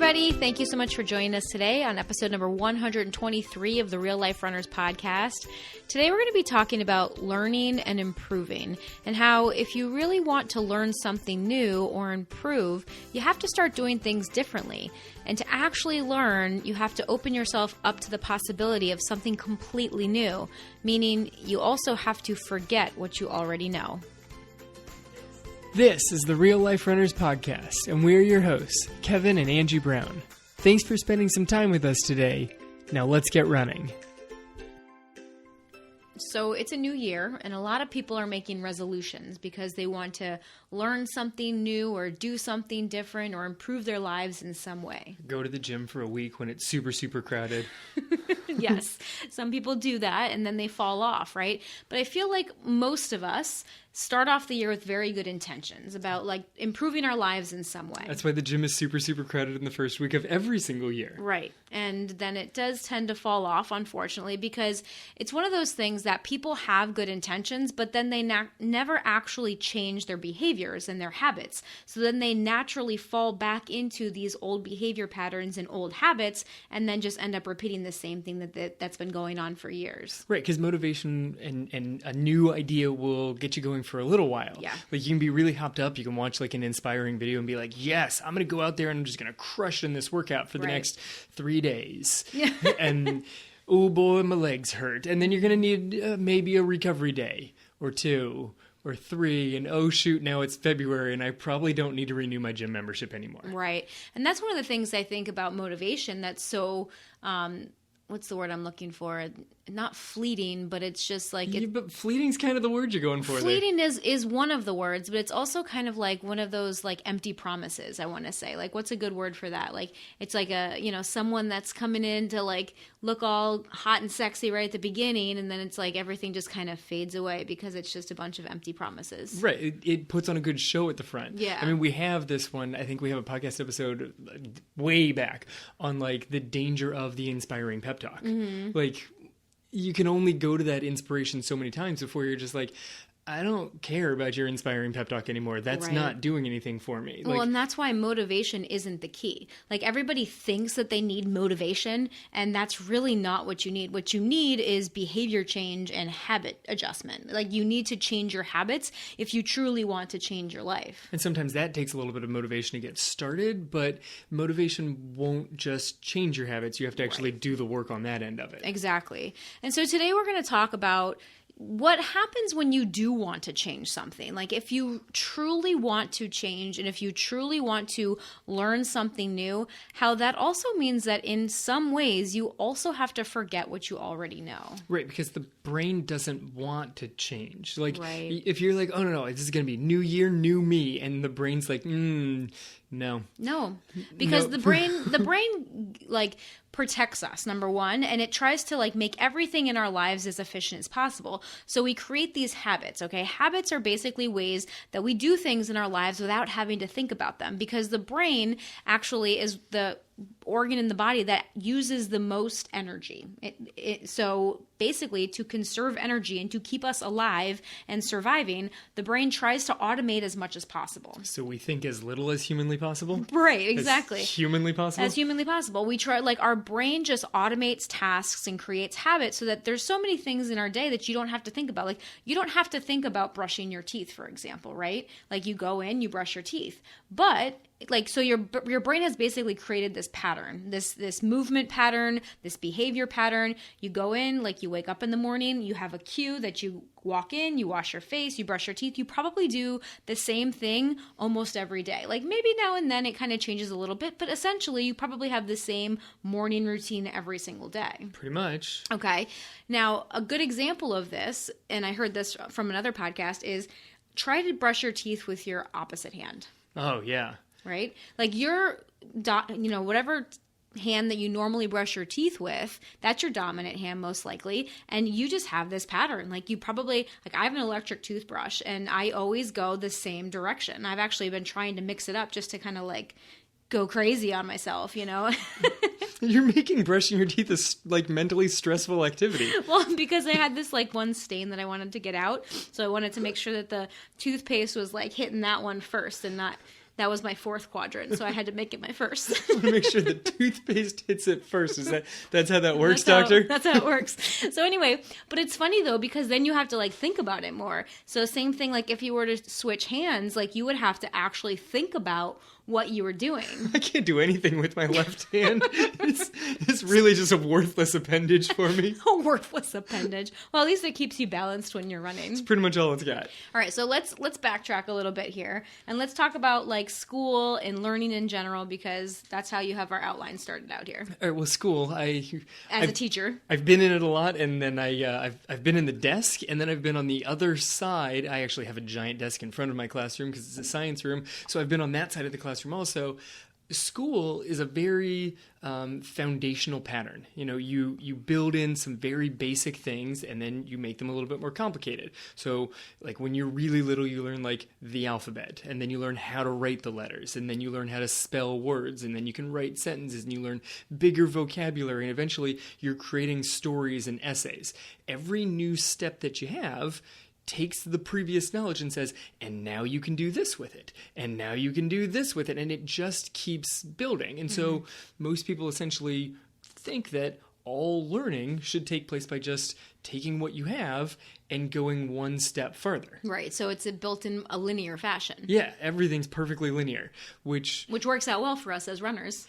everybody. Thank you so much for joining us today on episode number 123 of the Real Life Runners podcast. Today we're going to be talking about learning and improving, and how if you really want to learn something new or improve, you have to start doing things differently. And to actually learn, you have to open yourself up to the possibility of something completely new, meaning you also have to forget what you already know. This is the Real Life Runners podcast, and we're your hosts, Kevin and Angie Brown. Thanks for spending some time with us today. Now let's get running. So it's a new year, and a lot of people are making resolutions because they want to learn something new or do something different or improve their lives in some way. Go to the gym for a week when it's super, super crowded. Yes, some people do that and then they fall off, right? But I feel like most of us start off the year with very good intentions about like improving our lives in some way. That's why the gym is super, super crowded in the first week of every single year. Right. And then it does tend to fall off, unfortunately, because it's one of those things that people have good intentions, but then they never actually change their behaviors and their habits. So then they naturally fall back into these old behavior patterns and old habits, and then just end up repeating the same thing that's been going on for years. Right, because motivation and a new idea will get you going for a little while. Yeah. Like you can be really hopped up. You can watch like an inspiring video and be like, yes, I'm going to go out there and I'm just going to crush in this workout for the next 3 days. Yeah. And oh boy, my legs hurt. And then you're going to need maybe a recovery day or 2 or 3. And oh shoot, now it's February and I probably don't need to renew my gym membership anymore. Right. And that's one of the things I think about motivation that's so, what's the word I'm looking for? Not fleeting, but it's just like... but fleeting's kind of the word you're going for. Fleeting is one of the words, but it's also kind of like one of those like empty promises, I want to say. Like, what's a good word for that? Like, it's like someone that's coming in to like look all hot and sexy right at the beginning, and then it's like everything just kind of fades away because it's just a bunch of empty promises. Right. It puts on a good show at the front. Yeah. I mean, we have this one, I think we have a podcast episode way back on like the danger of the inspiring pep talk. Mm-hmm. Like, you can only go to that inspiration so many times before you're just like, I don't care about your inspiring pep talk anymore. That's not doing anything for me. Well, and that's why motivation isn't the key. Like, everybody thinks that they need motivation, and that's really not what you need. What you need is behavior change and habit adjustment. Like, you need to change your habits if you truly want to change your life. And sometimes that takes a little bit of motivation to get started, but motivation won't just change your habits. You have to actually do the work on that end of it. Exactly. And so today we're going to talk about what happens when you do want to change something. Like, if you truly want to change and if you truly want to learn something new, how that also means that in some ways you also have to forget what you already know. Right, because the brain doesn't want to change. Like, if you're like, oh, no, this is going to be new year, new me, and the brain's like, no. No, because the brain like protects us, number one, and it tries to like make everything in our lives as efficient as possible. So we create these habits, okay? Habits are basically ways that we do things in our lives without having to think about them, because the brain actually is the organ in the body that uses the most energy. So basically, to conserve energy and to keep us alive and surviving, the brain tries to automate as much as possible. So we think as little as humanly possible? Right, exactly. As humanly possible? As humanly possible. We try, like, our brain just automates tasks and creates habits so that there's so many things in our day that you don't have to think about. Like, you don't have to think about brushing your teeth, for example, right? Like, you go in, you brush your teeth. But like, so your brain has basically created this pattern, this movement pattern, this behavior pattern. You go in, like, you wake up in the morning, you have a cue that you walk in, you wash your face, you brush your teeth. You probably do the same thing almost every day. Like, maybe now and then it kind of changes a little bit, but essentially you probably have the same morning routine every single day. Pretty much. Okay. Now, a good example of this, and I heard this from another podcast, is try to brush your teeth with your opposite hand. Oh, yeah. Right? Like, whatever hand that you normally brush your teeth with, that's your dominant hand most likely, and you just have this pattern. Like, you probably, like, I have an electric toothbrush and I always go the same direction. I've actually been trying to mix it up just to kind of like go crazy on myself, you know? You're making brushing your teeth a like mentally stressful activity. Well, because I had this like one stain that I wanted to get out, so I wanted to make sure that the toothpaste was like hitting that one first and not That was my fourth quadrant, so I had to make it my first. I want to make sure the toothpaste hits it first. That's how that works, doctor? That's how it works. So anyway, but it's funny though, because then you have to like think about it more. So same thing, like if you were to switch hands, like you would have to actually think about what you were doing. I can't do anything with my left hand. It's really just a worthless appendage for me. A worthless appendage. Well, at least it keeps you balanced when you're running. It's pretty much all it's got. All right, so let's backtrack a little bit here, and let's talk about like school and learning in general, because that's how you have our outline started out here. All right, well, school. As a teacher, I've been in it a lot, and then I've been in the desk, and then I've been on the other side. I actually have a giant desk in front of my classroom because it's a science room, so I've been on that side of the classroom also. School is a very foundational pattern. You know, you build in some very basic things, and then you make them a little bit more complicated. So, like when you're really little, you learn like the alphabet, and then you learn how to write the letters, and then you learn how to spell words, and then you can write sentences, and you learn bigger vocabulary, and eventually you're creating stories and essays. Every new step that you have takes the previous knowledge and says, and now you can do this with it, and now you can do this with it, and it just keeps building. And so most people essentially think that all learning should take place by just taking what you have and going one step further. Right, so it's built in a linear fashion. Yeah, everything's perfectly linear, which works out well for us as runners.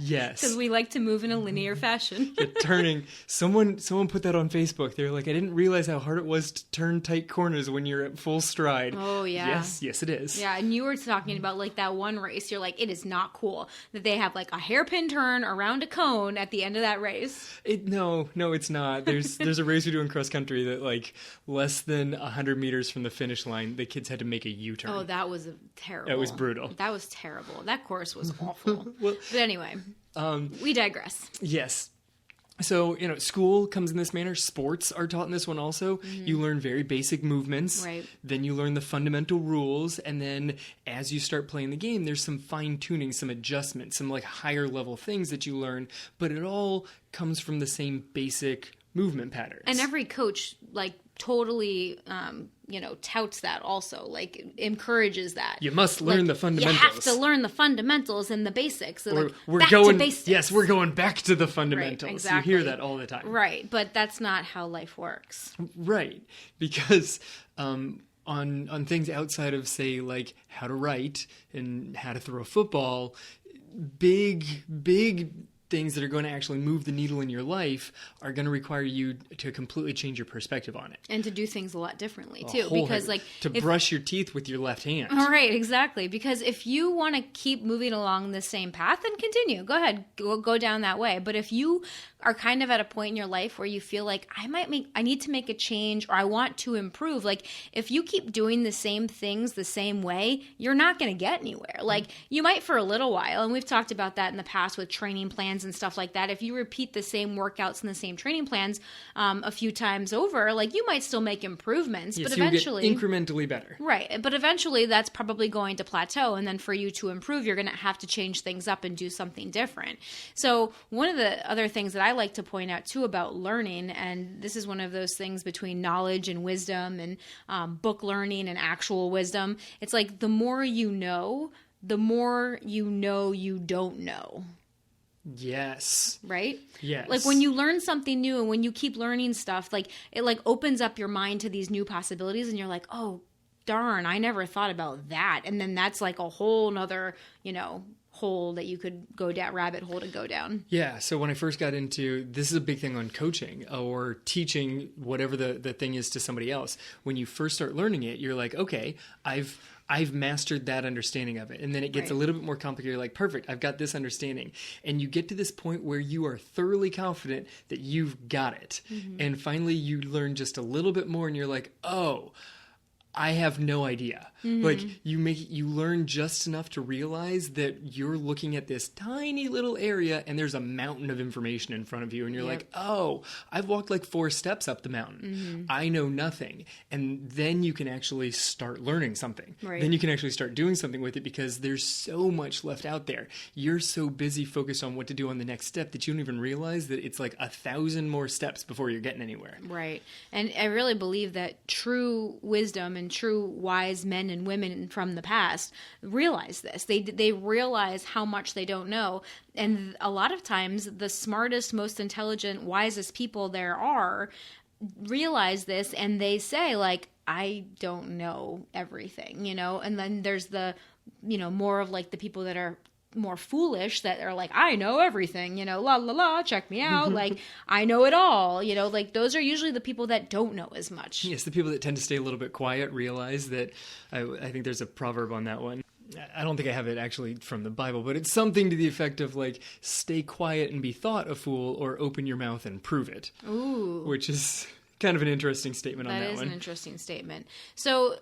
Yes. Because we like to move in a linear fashion. Turning. Someone put that on Facebook. They were like, I didn't realize how hard it was to turn tight corners when you're at full stride. Oh, yeah. Yes, it is. Yeah, and you were talking about like that one race. You're like, it is not cool that they have like a hairpin turn around a cone at the end of that race. No, it's not. There's a race we do in cross country that like less than 100 meters from the finish line, the kids had to make a U-turn. Oh, that was terrible. That was brutal. That was terrible. That course was awful. Well, but anyway, we digress. Yes. So, school comes in this manner. Sports are taught in this one also. Mm-hmm. You learn very basic movements. Right. Then you learn the fundamental rules. And then as you start playing the game, there's some fine-tuning, some adjustments, some like higher level things that you learn. But it all comes from the same basic movement patterns. And every coach, like, totally, touts that also, like, encourages that. You must learn the fundamentals. You have to learn the fundamentals and the basics. So, we're back going, to basics. Yes, we're going back to the fundamentals. Right, exactly. You hear that all the time. Right, but that's not how life works. Right, because on things outside of, say, like how to write and how to throw a football, big things that are going to actually move the needle in your life are going to require you to completely change your perspective on it. And to do things a lot differently, too. Because, brush your teeth with your left hand. All right, exactly. Because if you want to keep moving along the same path, then continue. Go ahead. Go down that way. But if you are kind of at a point in your life where you feel like, I need to make a change, or I want to improve. Like, if you keep doing the same things the same way, you're not going to get anywhere. Like, you might for a little while, and we've talked about that in the past with training plans and stuff like that. If you repeat the same workouts and the same training plans a few times over, like, you might still make improvements, yes, but eventually you'll get incrementally better. Right, but eventually that's probably going to plateau, and then for you to improve, you're going to have to change things up and do something different. So one of the other things that I like to point out too about learning, and this is one of those things between knowledge and wisdom and book learning and actual wisdom, it's like the more you know you don't know. Yes. Right? Yes. Like when you learn something new and when you keep learning stuff, like it like opens up your mind to these new possibilities, and you're like, oh, darn, I never thought about that. And then that's like a whole nother, hole that you could go down, rabbit hole to go down. Yeah. So when I first got into, this is a big thing on coaching or teaching whatever the thing is to somebody else. When you first start learning it, you're like, okay, I've mastered that understanding of it. And then it gets a little bit more complicated. You're like, perfect, I've got this understanding. And you get to this point where you are thoroughly confident that you've got it. Mm-hmm. And finally you learn just a little bit more and you're like, oh, I have no idea. Mm-hmm. Like you learn just enough to realize that you're looking at this tiny little area and there's a mountain of information in front of you. And you're like, oh, I've walked like 4 steps up the mountain. Mm-hmm. I know nothing. And then you can actually start learning something. Right. Then you can actually start doing something with it because there's so much left out there. You're so busy focused on what to do on the next step that you don't even realize that it's like 1,000 more steps before you're getting anywhere. Right. And I really believe that true wisdom and true wise men and women from the past realize this. They realize how much they don't know. And a lot of times the smartest, most intelligent, wisest people there are realize this, and they say, like, I don't know everything, and then there's the, more of like the people that are more foolish that are like, I know everything, la la la, check me out, like I know it all, like those are usually the people that don't know as much. Yes, the people that tend to stay a little bit quiet realize that. I think there's a proverb on that one. I don't think I have it actually from the Bible, but it's something to the effect of like, stay quiet and be thought a fool, or open your mouth and prove it. Ooh. Which is kind of an interesting statement on that one. That is an interesting statement. So,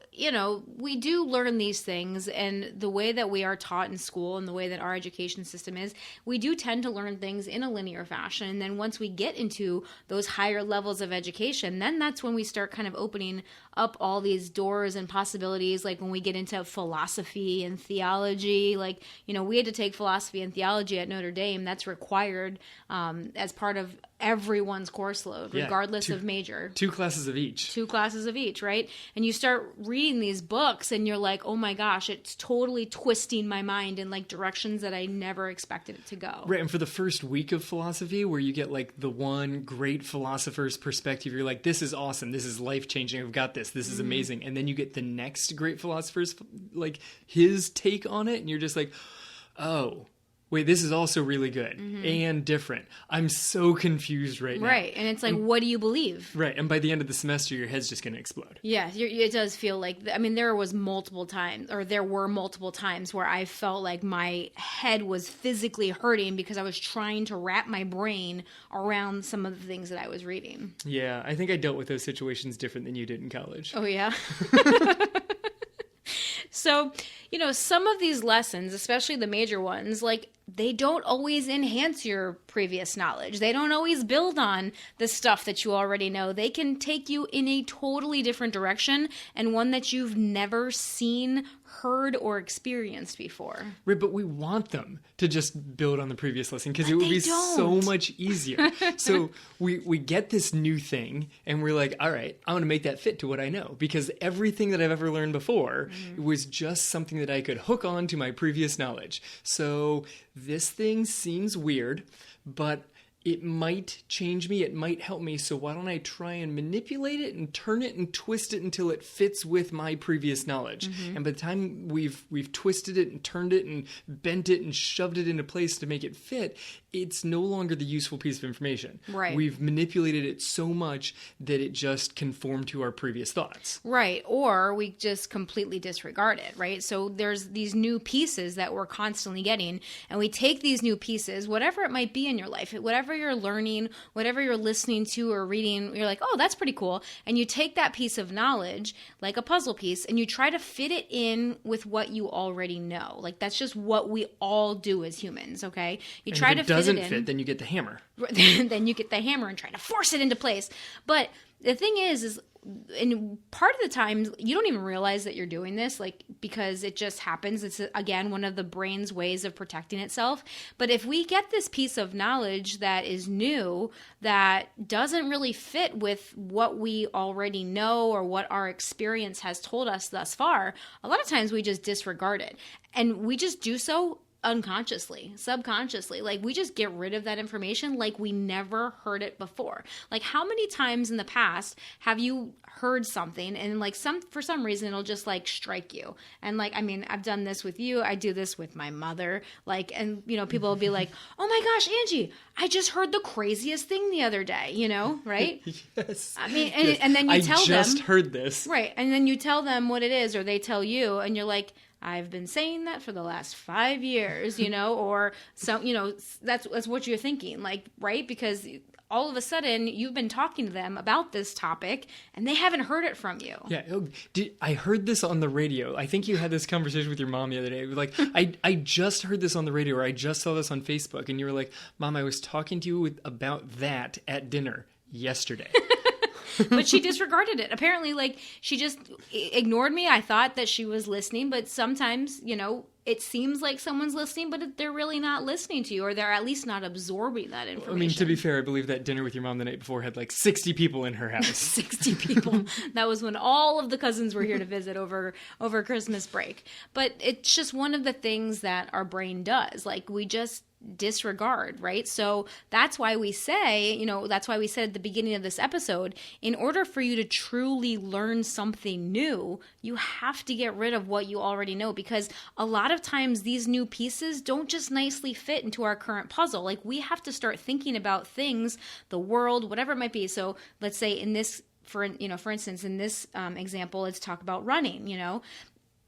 we do learn these things, and the way that we are taught in school and the way that our education system is, we do tend to learn things in a linear fashion. And then once we get into those higher levels of education, then that's when we start kind of opening up all these doors and possibilities. Like when we get into philosophy and theology, like, we had to take philosophy and theology at Notre Dame. That's required as part of everyone's course load, regardless of major. 2 classes of each. 2 classes of each, right? And you start reading these books and you're like, oh my gosh, it's totally twisting my mind in like directions that I never expected it to go. Right, and for the first week of philosophy, where you get like the one great philosopher's perspective, you're like, this is awesome, this is life-changing, I've got this is amazing. And then you get the next great philosopher's, like, his take on it, and you're just like, oh, wait, this is also really good and different. I'm so confused right now. Right, and it's like, what do you believe? Right, and by the end of the semester, your head's just going to explode. Yeah, it does feel like, there were multiple times where I felt like my head was physically hurting because I was trying to wrap my brain around some of the things that I was reading. Yeah, I think I dealt with those situations different than you did in college. Oh, yeah? So, some of these lessons, especially the major ones, like, they don't always enhance your previous knowledge. They don't always build on the stuff that you already know. They can take you in a totally different direction, and one that you've never seen, heard, or experienced before. Right, but we want them to just build on the previous lesson because it would be so much easier. So we get this new thing and we're like, all right, I want to make that fit to what I know, because everything that I've ever learned before was just something that I could hook on to my previous knowledge. So this thing seems weird, but it might change me, it might help me, so why don't I try and manipulate it and turn it and twist it until it fits with my previous knowledge. And by the time we've twisted it and turned it and bent it and shoved it into place to make it fit, it's no longer the useful piece of information. Right. We've manipulated it so much that it just conformed to our previous thoughts. Right. Or we just completely disregard it, right? So there's these new pieces that we're constantly getting, and we take these new pieces, whatever it might be in your life, whatever you're learning, whatever you're listening to or reading, you're like, oh, that's pretty cool. And you take that piece of knowledge, like a puzzle piece, and you try to fit it in with what you already know. Like, that's just what we all do as humans, okay? You try to fit it in. If it doesn't fit, then you get the hammer. Then you get the hammer and try to force it into place. But the thing is and part of the time you don't even realize that you're doing this, like, because it just happens. It's, again, one of the brain's ways of protecting itself. But if we get this piece of knowledge that is new, that doesn't really fit with what we already know or what our experience has told us thus far, a lot of times we just disregard it. And we just do so unconsciously, subconsciously. Like, we just get rid of that information like we never heard it before. Like, how many times in the past have you heard something and like for some reason it'll just like strike you? And like, I mean, I've done this with you. I do this with my mother. Like, and people will be like, oh my gosh, Angie, I just heard the craziest thing the other day, right? Yes. I mean, and then you tell them. I just heard this. Right. And then you tell them what it is, or they tell you, and you're like, I've been saying that for the last 5 years, or some, that's what you're thinking, like, right? Because all of a sudden you've been talking to them about this topic and they haven't heard it from you. Yeah. I heard this on the radio. I think you had this conversation with your mom the other day. Like, I just heard this on the radio, or I just saw this on Facebook. And you were like, Mom, I was talking to you about that at dinner yesterday. But she disregarded it. Apparently, like, she just ignored me. I thought that she was listening, but sometimes, it seems like someone's listening, but they're really not listening to you, or they're at least not absorbing that information. I mean, to be fair, I believe that dinner with your mom the night before had like 60 people in her house. 60 people. That was when all of the cousins were here to visit over Christmas break. But it's just one of the things that our brain does. Like, we just disregard, right? So that's why we say, that's why we said at the beginning of this episode, in order for you to truly learn something new, you have to get rid of what you already know, because a lot of times these new pieces don't just nicely fit into our current puzzle. Like, we have to start thinking about things, the world, whatever it might be. So let's say in this, for instance, in this example, let's talk about running,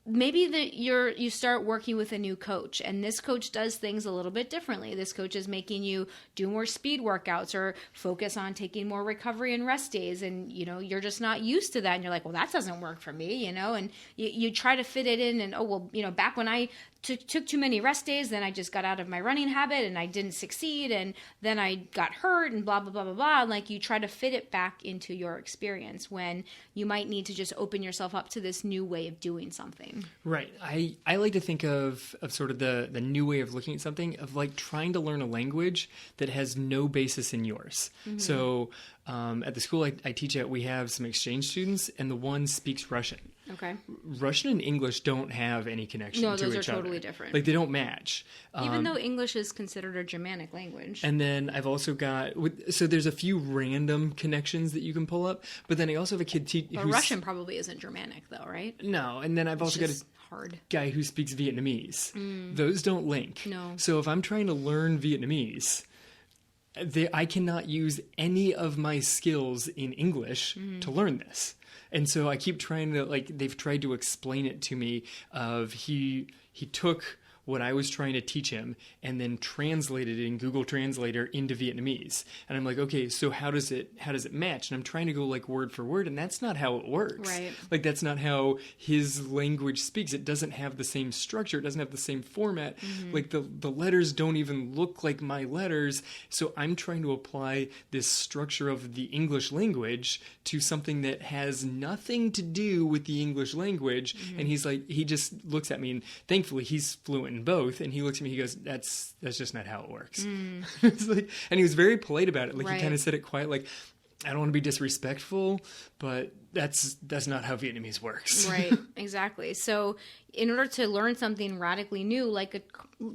maybe you start working with a new coach, and this coach does things a little bit differently. This coach is making you do more speed workouts or focus on taking more recovery and rest days, and you're just not used to that, and you're like, well, that doesn't work for me, and you try to fit it in, and back when I took too many rest days, then I just got out of my running habit and I didn't succeed, and then I got hurt and blah blah blah blah blah. And like, you try to fit it back into your experience when you might need to just open yourself up to this new way of doing something. Right. I like to think of sort of the new way of looking at something, of like trying to learn a language that has no basis in yours. Mm-hmm. So at the school I teach at, we have some exchange students, and the one speaks Russian. Okay. Russian and English don't have any connection to each other. No, those are totally different. Like, they don't match. Even though English is considered a Germanic language. And then I've also got, so there's a few random connections that you can pull up, but then I also have a kid But Russian probably isn't Germanic though, right? No, and then I've also got a guy who speaks Vietnamese. Those don't link. No. So if I'm trying to learn Vietnamese, I cannot use any of my skills in English to learn this. And so I keep trying to, like, they've tried to explain it to me of he took what I was trying to teach him and then translated it in Google Translator into Vietnamese. And I'm like, okay, so how does it match? And I'm trying to go like word for word, and that's not how it works. Right. Like, that's not how his language speaks. It doesn't have the same structure. It doesn't have the same format. Mm-hmm. Like, the letters don't even look like my letters. So I'm trying to apply this structure of the English language to something that has nothing to do with the English language. Mm-hmm. And he's like, he just looks at me, and thankfully he's fluent in both, and he looks at me, he goes, that's just not how it works. It's like, and he was very polite about it. Like, right. He kind of said it quiet, like, I don't want to be disrespectful, but that's not how Vietnamese works. Right, exactly. So in order to learn something radically new, like a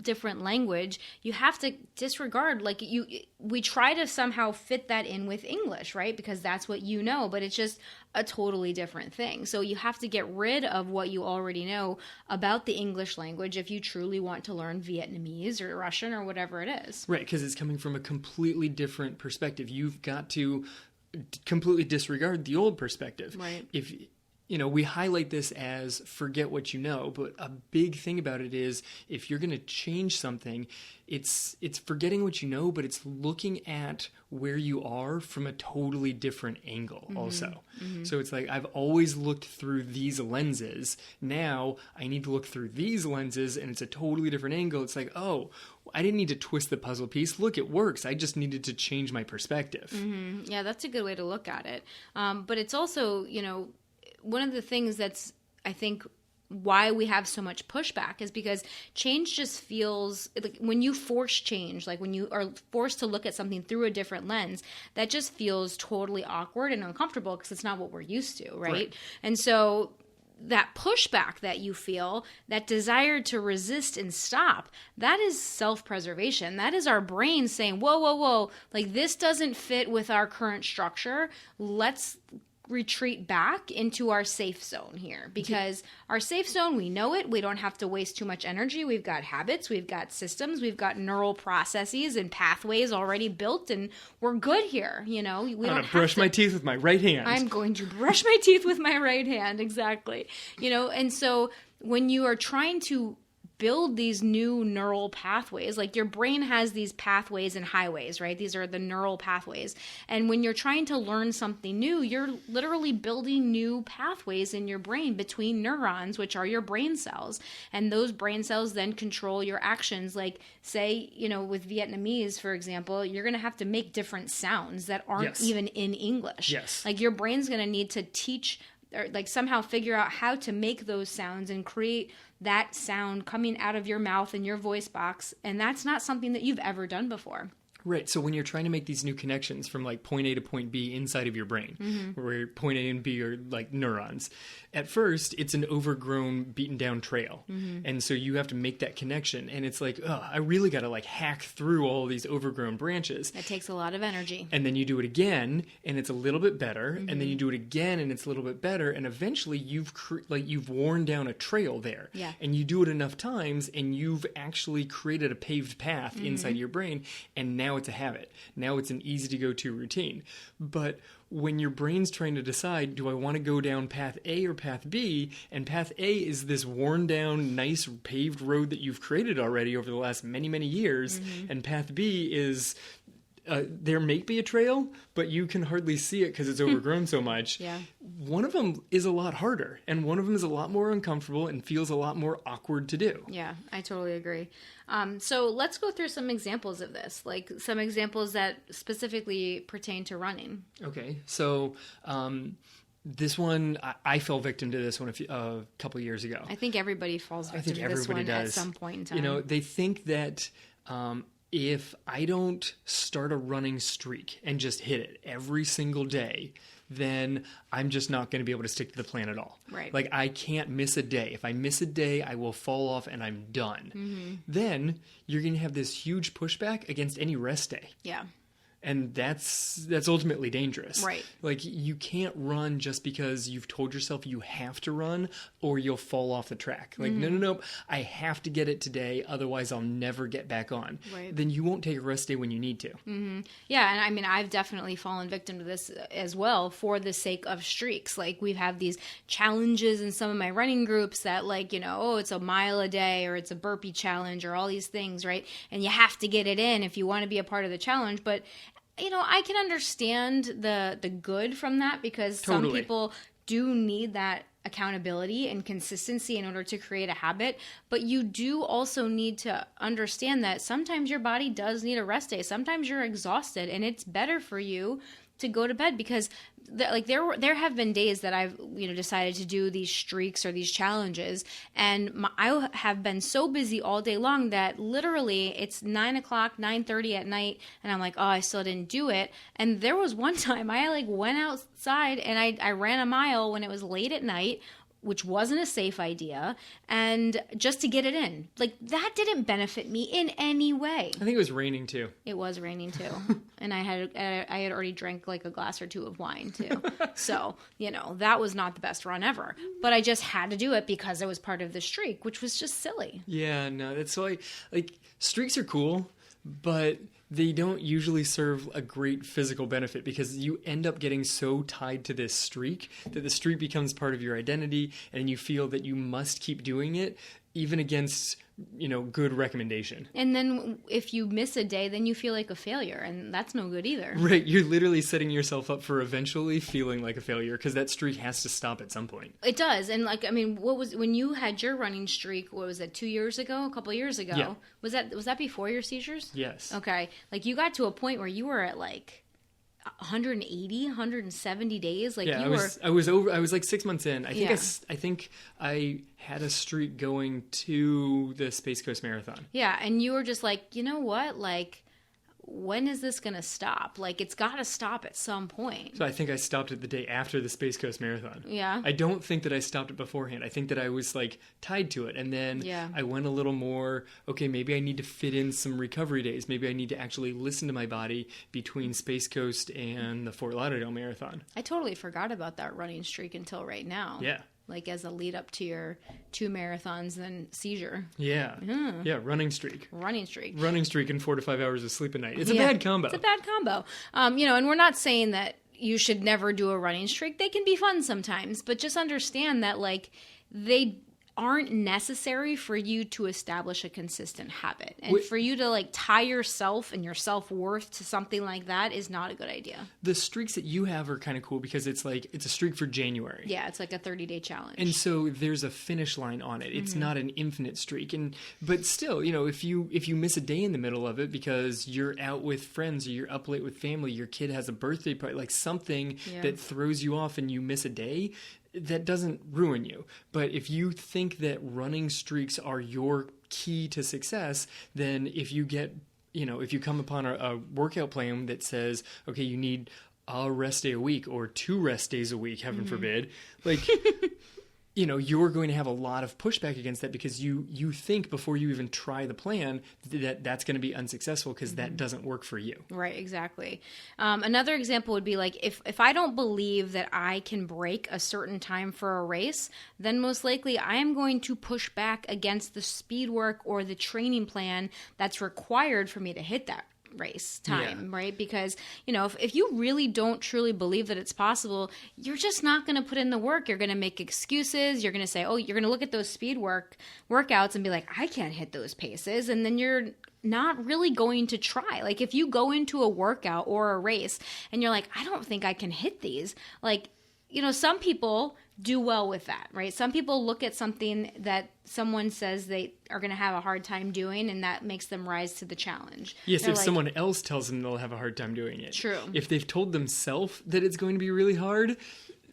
different language, you have to disregard, like, we try to somehow fit that in with English, right? Because that's what you know, but it's just a totally different thing. So you have to get rid of what you already know about the English language if you truly want to learn Vietnamese or Russian or whatever it is. Right, because it's coming from a completely different perspective. You've got to completely disregard the old perspective. Right. If we highlight this as forget what you know, but a big thing about it is, if you're going to change something, it's forgetting what you know, but it's looking at where you are from a totally different angle also. Mm-hmm. So it's like, I've always looked through these lenses. Now I need to look through these lenses, and it's a totally different angle. It's like, oh, I didn't need to twist the puzzle piece. Look, it works. I just needed to change my perspective. Mm-hmm. Yeah, that's a good way to look at it. But it's also, one of the things that's, I think, why we have so much pushback is because change just feels like, when you force change, like when you are forced to look at something through a different lens, that just feels totally awkward and uncomfortable because it's not what we're used to, right? And so that pushback that you feel, that desire to resist and stop, that is self-preservation. That is our brain saying, whoa, whoa, whoa, like, this doesn't fit with our current structure. Let's retreat back into our safe zone here, because our safe zone, we know it. We don't have to waste too much energy. We've got habits, we've got systems, we've got neural processes and pathways already built, and we're good here. We don't have to. I'm going to brush my teeth with my right hand. I'm going to brush my teeth with my right hand. Exactly. And so when you are trying to build these new neural pathways, like, your brain has these pathways and highways, right? These are the neural pathways. And when you're trying to learn something new, you're literally building new pathways in your brain between neurons, which are your brain cells. And those brain cells then control your actions. Like, say, with Vietnamese, for example, you're going to have to make different sounds that aren't even in English. Yes. Like, your brain's going to need to teach or like somehow figure out how to make those sounds and create that sound coming out of your mouth and your voice box. And that's not something that you've ever done before. Right. So when you're trying to make these new connections from like point A to point B inside of your brain, where point A and B are like neurons, at first it's an overgrown, beaten down trail. And so you have to make that connection. And it's like, oh, I really got to like hack through all these overgrown branches. That takes a lot of energy. And then you do it again and it's a little bit better. And then you do it again and it's a little bit better. And eventually you've worn down a trail there. Yeah. And you do it enough times and you've actually created a paved path inside your brain. And now it's a habit. Now it's an easy to go to routine. But when your brain's trying to decide, do I want to go down path A or path B? And path A is this worn down, nice paved road that you've created already over the last many, many years. And path B is there may be a trail, but you can hardly see it because it's overgrown so much. Yeah. One of them is a lot harder, and one of them is a lot more uncomfortable and feels a lot more awkward to do. Yeah, I totally agree. So let's go through some examples of this, like some examples that specifically pertain to running. Okay, so this one, I fell victim to this one a couple years ago. I think everybody falls victim to this one at some point in time. You know, they think that if I don't start a running streak and just hit it every single day, then I'm just not going to be able to stick to the plan at all. Right. Like, I can't miss a day. If I miss a day, I will fall off and I'm done. Then you're going to have this huge pushback against any rest day. Yeah. And that's ultimately dangerous. Right. Like, you can't run just because you've told yourself you have to run or you'll fall off the track. Like, no, I have to get it today, otherwise I'll never get back on. Right. Then you won't take a rest day when you need to. Yeah, and I mean, I've definitely fallen victim to this as well for the sake of streaks. Like, we've had these challenges in some of my running groups that, like, you know, oh, it's a mile a day or it's a burpee challenge or all these things, right? And you have to get it in if you want to be a part of the challenge. But you know, I can understand the good from that because some people do need that accountability and consistency in order to create a habit. But you do also need to understand that sometimes your body does need a rest day. Sometimes you're exhausted and it's better for you to go to bed because there have been days that I've, you know, decided to do these streaks or these challenges, and I have been so busy all day long that literally it's 9:30 at night and I'm like, oh, I still didn't do it. And there was one time I like went outside and I ran a mile when it was late at night, which wasn't a safe idea, and just to get it in. Like, that didn't benefit me in any way. I think it was raining too. It was raining too. And I had already drank like a glass or two of wine too. So, you know, that was not the best run ever. But I just had to do it because it was part of the streak, which was just silly. Yeah, no, that's why, like, streaks are cool, but they don't usually serve a great physical benefit because you end up getting so tied to this streak that the streak becomes part of your identity and you feel that you must keep doing it even against, you know, good recommendation. And then if you miss a day, then you feel like a failure, and that's no good either. Right. You're literally setting yourself up for eventually feeling like a failure because that streak has to stop at some point. It does. And like, I mean, when you had your running streak, what was that, 2 years ago, a couple of years ago? Yeah. Was that before your seizures? Yes. Okay. Like, you got to a point where you were at like 180, 170 days. Like, yeah, I was like 6 months in. I think I had a streak going to the Space Coast Marathon. Yeah, and you were just like, you know what? Like, when is this going to stop? Like, it's got to stop at some point. So I think I stopped it the day after the Space Coast Marathon. Yeah. I don't think that I stopped it beforehand. I think that I was like tied to it. And then I went a little more, okay, maybe I need to fit in some recovery days. Maybe I need to actually listen to my body between Space Coast and the Fort Lauderdale Marathon. I totally forgot about that running streak until right now. Yeah. Like, as a lead up to your 2 marathons, then seizure. Yeah. Yeah, running streak. Running streak. Running streak and 4 to 5 hours of sleep a night. It's a bad combo. It's a bad combo. You know, and we're not saying that you should never do a running streak. They can be fun sometimes, but just understand that, like, they aren't necessary for you to establish a consistent habit. And for you to like tie yourself and your self-worth to something like that is not a good idea. The streaks that you have are kind of cool because it's like, it's a streak for January. Yeah, it's like a 30-day challenge. And so there's a finish line on it. It's not an infinite streak. But still, you know, if you miss a day in the middle of it because you're out with friends or you're up late with family, your kid has a birthday party, like something that throws you off and you miss a day, that doesn't ruin you. But if you think that running streaks are your key to success, then if you get, if you come upon a workout plan that says, okay, you need a rest day a week or 2 rest days a week, heaven forbid, like, you're going to have a lot of pushback against that because you think before you even try the plan that that's going to be unsuccessful because that doesn't work for you. Right, exactly. Another example would be like if I don't believe that I can break a certain time for a race, then most likely I am going to push back against the speed work or the training plan that's required for me to hit that race time, right? Because, if you really don't truly believe that it's possible, you're just not going to put in the work. You're going to make excuses. You're going to say, oh, you're going to look at those speed workouts and be like, I can't hit those paces. And then you're not really going to try. Like if you go into a workout or a race and you're like, I don't think I can hit these. Like, some people do well with that, right? Some people look at something that someone says they are going to have a hard time doing, and that makes them rise to the challenge. Yes, They're if like, someone else tells them they'll have a hard time doing it. True. If they've told themselves that it's going to be really hard,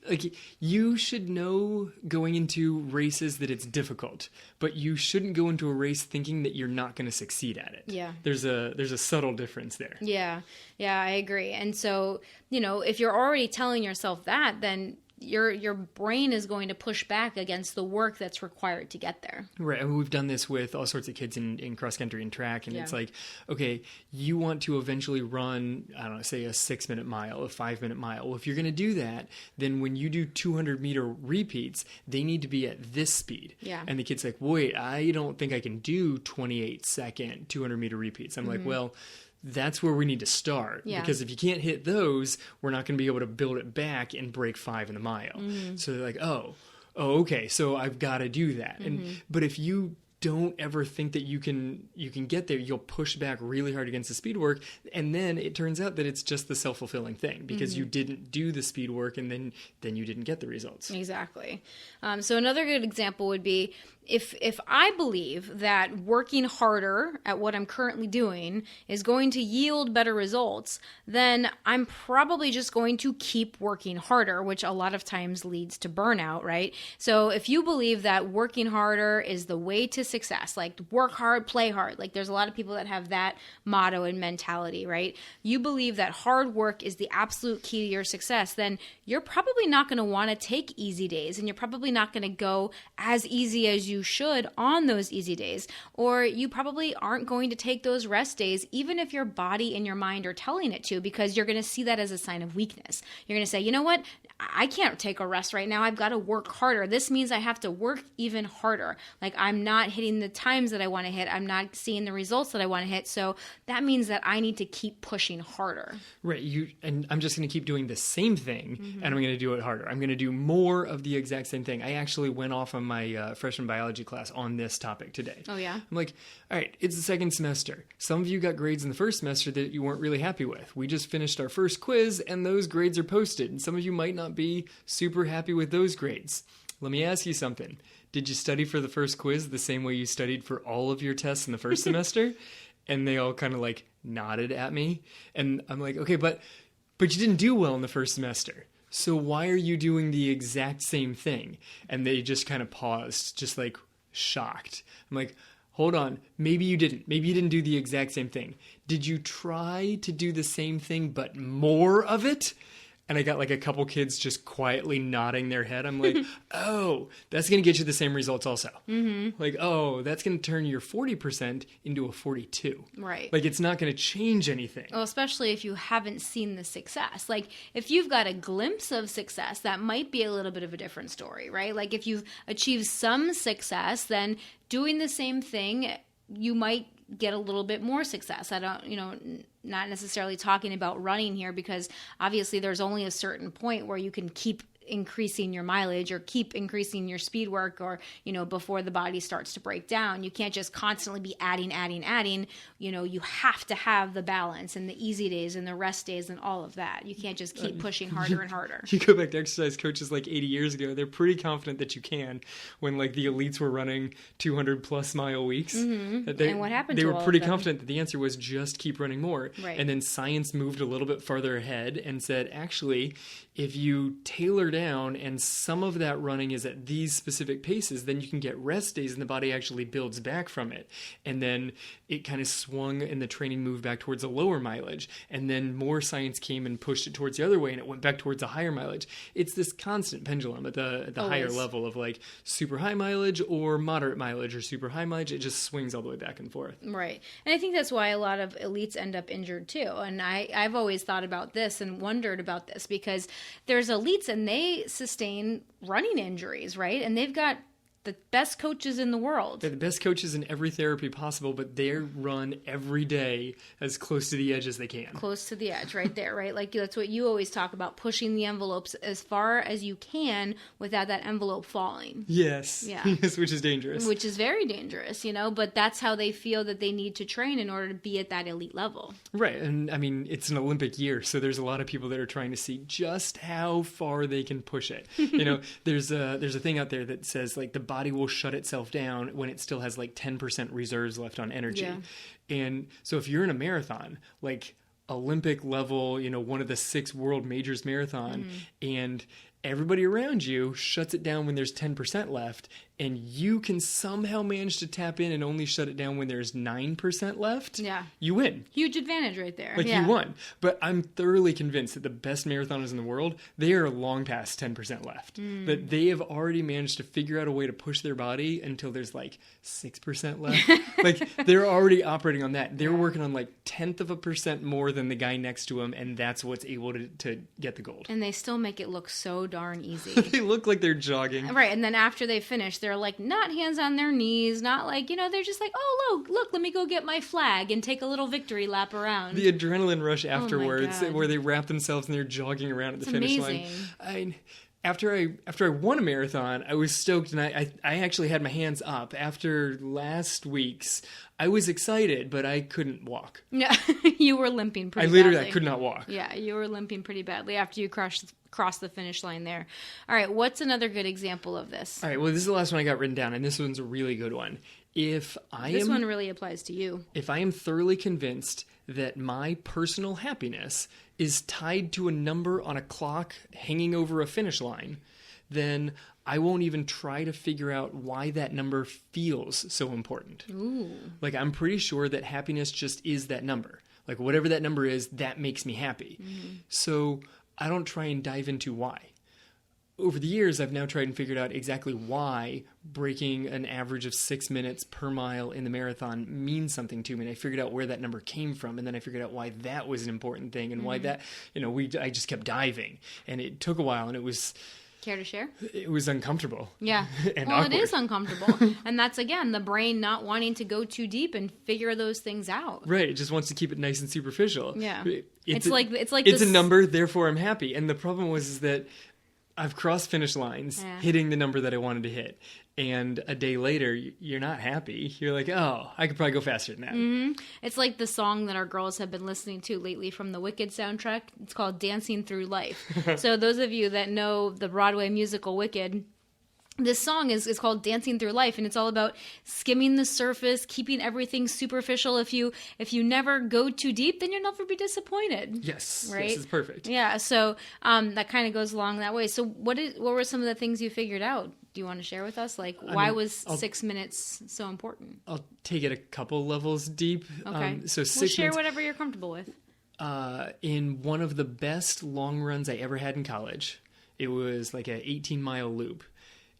like you should know going into races that it's difficult, but you shouldn't go into a race thinking that you're not going to succeed at it. Yeah. There's a subtle difference there. Yeah, I agree. And so, if you're already telling yourself that, then your brain is going to push back against the work that's required to get there. Right. And we've done this with all sorts of kids in cross country and track. And it's like, okay, you want to eventually run, I don't know, say a 6-minute mile, a 5-minute mile. Well, if you're going to do that, then when you do 200-meter repeats, they need to be at this speed. Yeah. And the kid's like, wait, I don't think I can do 28-second 200-meter repeats. I'm like, well, that's where we need to start. Yeah. Because if you can't hit those, we're not going to be able to build it back and break 5 in the mile. So they're like, oh, okay, so I've got to do that. But if you don't ever think that you can get there, you'll push back really hard against the speed work, and then it turns out that it's just the self-fulfilling thing because you didn't do the speed work, and then you didn't get the results. Exactly. So another good example would be if I believe that working harder at what I'm currently doing is going to yield better results, then I'm probably just going to keep working harder, which a lot of times leads to burnout, right? So if you believe that working harder is the way to success, like work hard, play hard, like there's a lot of people that have that motto and mentality, right? You believe that hard work is the absolute key to your success, then you're probably not going to want to take easy days, and you're probably not going to go as easy as you should on those easy days, or you probably aren't going to take those rest days even if your body and your mind are telling it to, because you're going to see that as a sign of weakness. You're going to say, you know what, I can't take a rest right now. I've got to work harder. This means I have to work even harder. Like I'm not hitting the times that I want to hit. I'm not seeing the results that I want to hit. So that means that I need to keep pushing harder. Right. And I'm just going to keep doing the same thing, and I'm going to do it harder. I'm going to do more of the exact same thing. I actually went off on my freshman biology class on this topic today. Oh, yeah? I'm like, all right, it's the second semester. Some of you got grades in the first semester that you weren't really happy with. We just finished our first quiz, and those grades are posted. And some of you might not be super happy with those grades. Let me ask you something. Did you study for the first quiz the same way you studied for all of your tests in the first semester? And they all kind of like nodded at me. And I'm like, okay, but you didn't do well in the first semester. So why are you doing the exact same thing? And they just kind of paused, just like shocked. I'm like, hold on, maybe you didn't. Maybe you didn't do the exact same thing. Did you try to do the same thing but more of it? And I got like a couple kids just quietly nodding their head. I'm like, oh, that's going to get you the same results also. Like, oh, that's going to turn your 40% into a 42. Right. Like, it's not going to change anything. Well, especially if you haven't seen the success. Like, if you've got a glimpse of success, that might be a little bit of a different story, right? Like, if you've achieved some success, then doing the same thing, you might get a little bit more success. I don't, not necessarily talking about running here, because obviously there's only a certain point where you can keep increasing your mileage or keep increasing your speed work, or, before the body starts to break down. You can't just constantly be adding. You have to have the balance and the easy days and the rest days and all of that. You can't just keep pushing harder and harder. You go back to exercise coaches like 80 years ago, they're pretty confident that you can, when like the elites were running 200 plus mile weeks. And what happened they to were all pretty of them? confident that the answer was just keep running more. Right. And then science moved a little bit farther ahead and said, actually, if you tailored down and some of that running is at these specific paces, then you can get rest days and the body actually builds back from it. And then it kind of swung and the training moved back towards a lower mileage. And then more science came and pushed it towards the other way and it went back towards a higher mileage. It's this constant pendulum at the higher level of like super high mileage or moderate mileage or super high mileage. It just swings all the way back and forth. Right. And I think that's why a lot of elites end up injured too. And I've always thought about this and wondered about this because there's elites and they sustain running injuries, right? And they've got the best coaches in the world. They're the best coaches in every therapy possible, but they run every day as close to the edge as they can. Close to the edge, right there, right? Like that's what you always talk about, pushing the envelopes as far as you can without that envelope falling. Yes. Yeah. Yes, which is dangerous. Which is very dangerous, but that's how they feel that they need to train in order to be at that elite level. Right. And I mean, it's an Olympic year, so there's a lot of people that are trying to see just how far they can push it. There's a thing out there that says like the body will shut itself down when it still has like 10% reserves left on energy. Yeah. And so if you're in a marathon, like Olympic level, one of the 6 world majors marathon, and everybody around you shuts it down when there's 10% left, and you can somehow manage to tap in and only shut it down when there's 9% left, you win. Huge advantage right there. Like you won. But I'm thoroughly convinced that the best marathoners in the world, they are long past 10% left. That they have already managed to figure out a way to push their body until there's like 6% left. Like they're already operating on that. They're working on like 1/10% more than the guy next to them, and that's what's able to get the gold. And they still make it look so darn easy. They look like they're jogging. Right, and then after they finish, they're like not hands on their knees, not like, they're just like, oh, look, let me go get my flag and take a little victory lap around. The adrenaline rush afterwards, where they wrap themselves and they're jogging around at the finish line. After I won a marathon, I was stoked, and I actually had my hands up. After last week's, I was excited, but I couldn't walk. Yeah, you were limping pretty badly. I could not walk. Yeah, you were limping pretty badly after you crossed the finish line there. All right, what's another good example of this? All right, well, this is the last one I got written down, and this one's a really good one. This one really applies to you. If I am thoroughly convinced that my personal happiness is tied to a number on a clock hanging over a finish line, then I won't even try to figure out why that number feels so important. Ooh. Like, I'm pretty sure that happiness just is that number. Like, whatever that number is, that makes me happy. So I don't try and dive into why. Over the years, I've now tried and figured out exactly why breaking an average of 6 minutes per mile in the marathon means something to me. And I figured out where that number came from. And then I figured out why that was an important thing and why that, I just kept diving. And it took a while, and it was... Care to share? It was uncomfortable. Yeah. And well, awkward. It is uncomfortable. And that's, again, the brain not wanting to go too deep and figure those things out. Right. It just wants to keep it nice and superficial. Yeah. It's a number, therefore I'm happy. And the problem is that I've crossed finish lines hitting the number that I wanted to hit. And a day later, you're not happy. You're like, oh, I could probably go faster than that. Mm-hmm. It's like the song that our girls have been listening to lately from the Wicked soundtrack. It's called Dancing Through Life. So those of you that know the Broadway musical Wicked, this song is called Dancing Through Life, and it's all about skimming the surface, keeping everything superficial. If you never go too deep, then you'll never be disappointed. Yes. Right? Yes, it's perfect. Yeah, so that kind of goes along that way. So what were some of the things you figured out? Do you want to share with us? Like, why was 6 minutes so important? I'll take it a couple levels deep. Okay. So share whatever you're comfortable with. In one of the best long runs I ever had in college, it was like an 18-mile loop.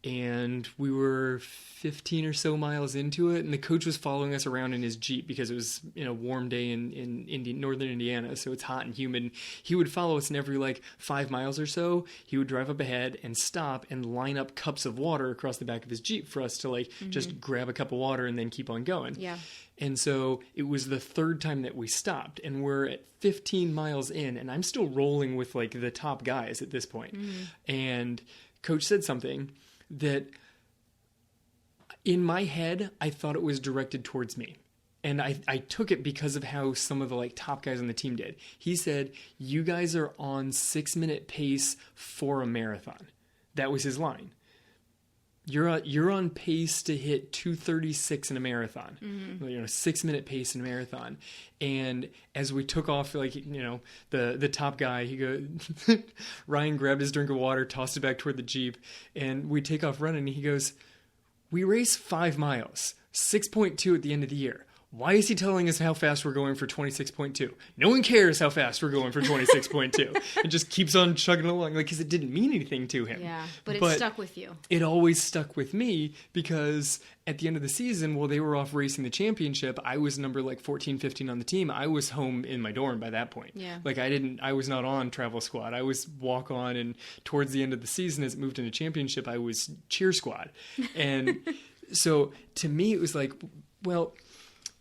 And we were 15 or so miles into it, and the coach was following us around in his Jeep because it was a warm day in northern Indiana, so it's hot and humid. He would follow us, and every 5 miles or so, he would drive up ahead and stop and line up cups of water across the back of his Jeep for us to just grab a cup of water and then keep on going. Yeah. And so it was the third time that we stopped, and we're at 15 miles in, and I'm still rolling with the top guys at this point. And coach said something that in my head, I thought it was directed towards me. And I took it because of how some of the top guys on the team did. He said, you guys are on 6 minute pace for a marathon. That was his line. you're on pace to hit 2:36 in a marathon, 6-minute pace in a marathon. And as we took off, the top guy, he goes, Ryan grabbed his drink of water, tossed it back toward the Jeep, and we take off running. And he goes, "We race 5 miles, 6.2 at the end of the year. Why is he telling us how fast we're going for 26.2? No one cares how fast we're going for 26.2. It just keeps on chugging along, because it didn't mean anything to him. Yeah, but it stuck with you. It always stuck with me because at the end of the season, while they were off racing the championship, I was number 14, 15 on the team. I was home in my dorm by that point. Yeah. I was not on travel squad. I was walk on, and towards the end of the season, as it moved into championship, I was cheer squad. And so to me, it was like, well,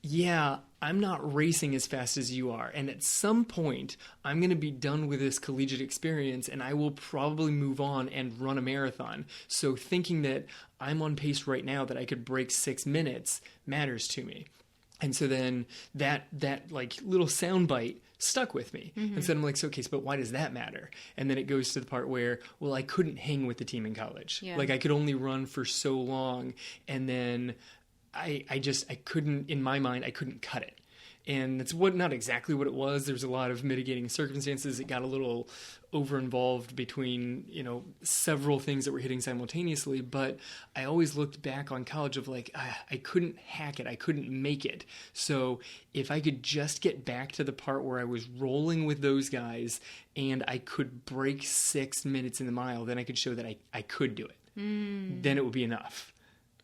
yeah, I'm not racing as fast as you are. And at some point, I'm going to be done with this collegiate experience and I will probably move on and run a marathon. So thinking that I'm on pace right now that I could break 6 minutes matters to me. And so then that little soundbite stuck with me. Mm-hmm. And so I'm like, so but why does that matter? And then it goes to the part where, well, I couldn't hang with the team in college. Yeah. I could only run for so long. And then I couldn't, in my mind, I couldn't cut it. And that's not exactly what it was. There's a lot of mitigating circumstances. It got a little over-involved between, several things that were hitting simultaneously. But I always looked back on college of I couldn't hack it. I couldn't make it. So if I could just get back to the part where I was rolling with those guys and I could break 6 minutes in the mile, then I could show that I could do it. Then it would be enough.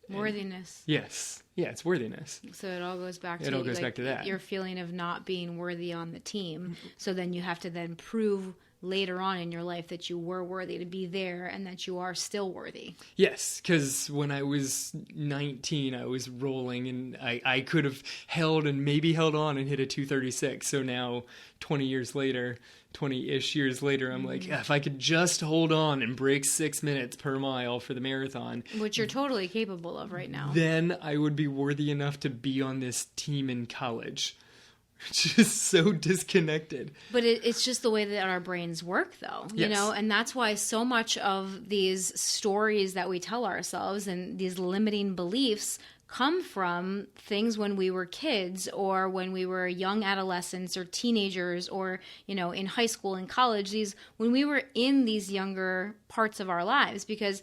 Worthiness. Yes. Yeah, it's worthiness. So it all goes back to back to that. Your feeling of not being worthy on the team. So then you have to then prove later on in your life that you were worthy to be there and that you are still worthy. Yes, because when I was 19, I was rolling and I could have held on and hit a 2:36. So now 20-ish years later, I'm like, if I could just hold on and break 6 minutes per mile for the marathon. Which you're totally capable of right now. Then I would be worthy enough to be on this team in college. Just so disconnected. But it's just the way that our brains work, though, yes. And that's why so much of these stories that we tell ourselves and these limiting beliefs come from things when we were kids or when we were young adolescents or teenagers or, in high school and college, when we were in these younger parts of our lives, because,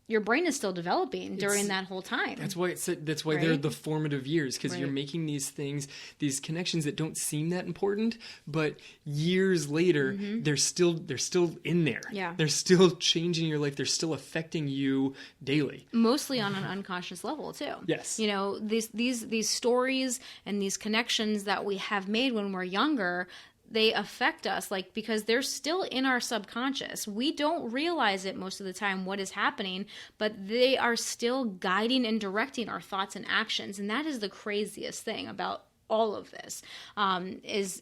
your brain is still developing during that whole time. That's why right? They're the formative years, because right. You're making these things, these connections that don't seem that important, but years later, they're still in there. Yeah. They're still changing your life. They're still affecting you daily. Mostly on an unconscious level too. Yes. These stories and these connections that we have made when we're younger, they affect us because they're still in our subconscious. We don't realize it most of the time what is happening, but they are still guiding and directing our thoughts and actions. And that is the craziest thing about all of this, is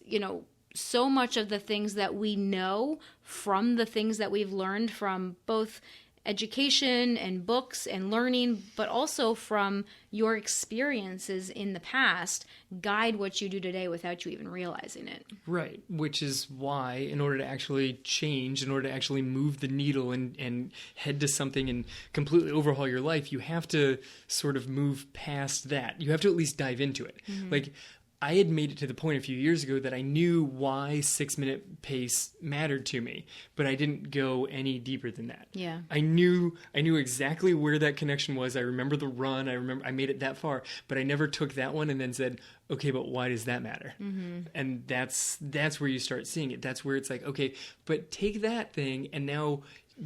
so much of the things that we know from the things that we've learned from both education and books and learning, but also from your experiences in the past, guide what you do today without you even realizing it. Right, which is why in order to actually change, in order to actually move the needle and head to something and completely overhaul your life, you have to sort of move past that. You have to at least dive into it. I had made it to the point a few years ago that I knew why 6 minute pace mattered to me, but I didn't go any deeper than that. Yeah. I knew exactly where that connection was. I remember the run. I made it that far, but I never took that one and then said, okay, but why does that matter? And that's where you start seeing it. That's where it's like, okay, but take that thing and now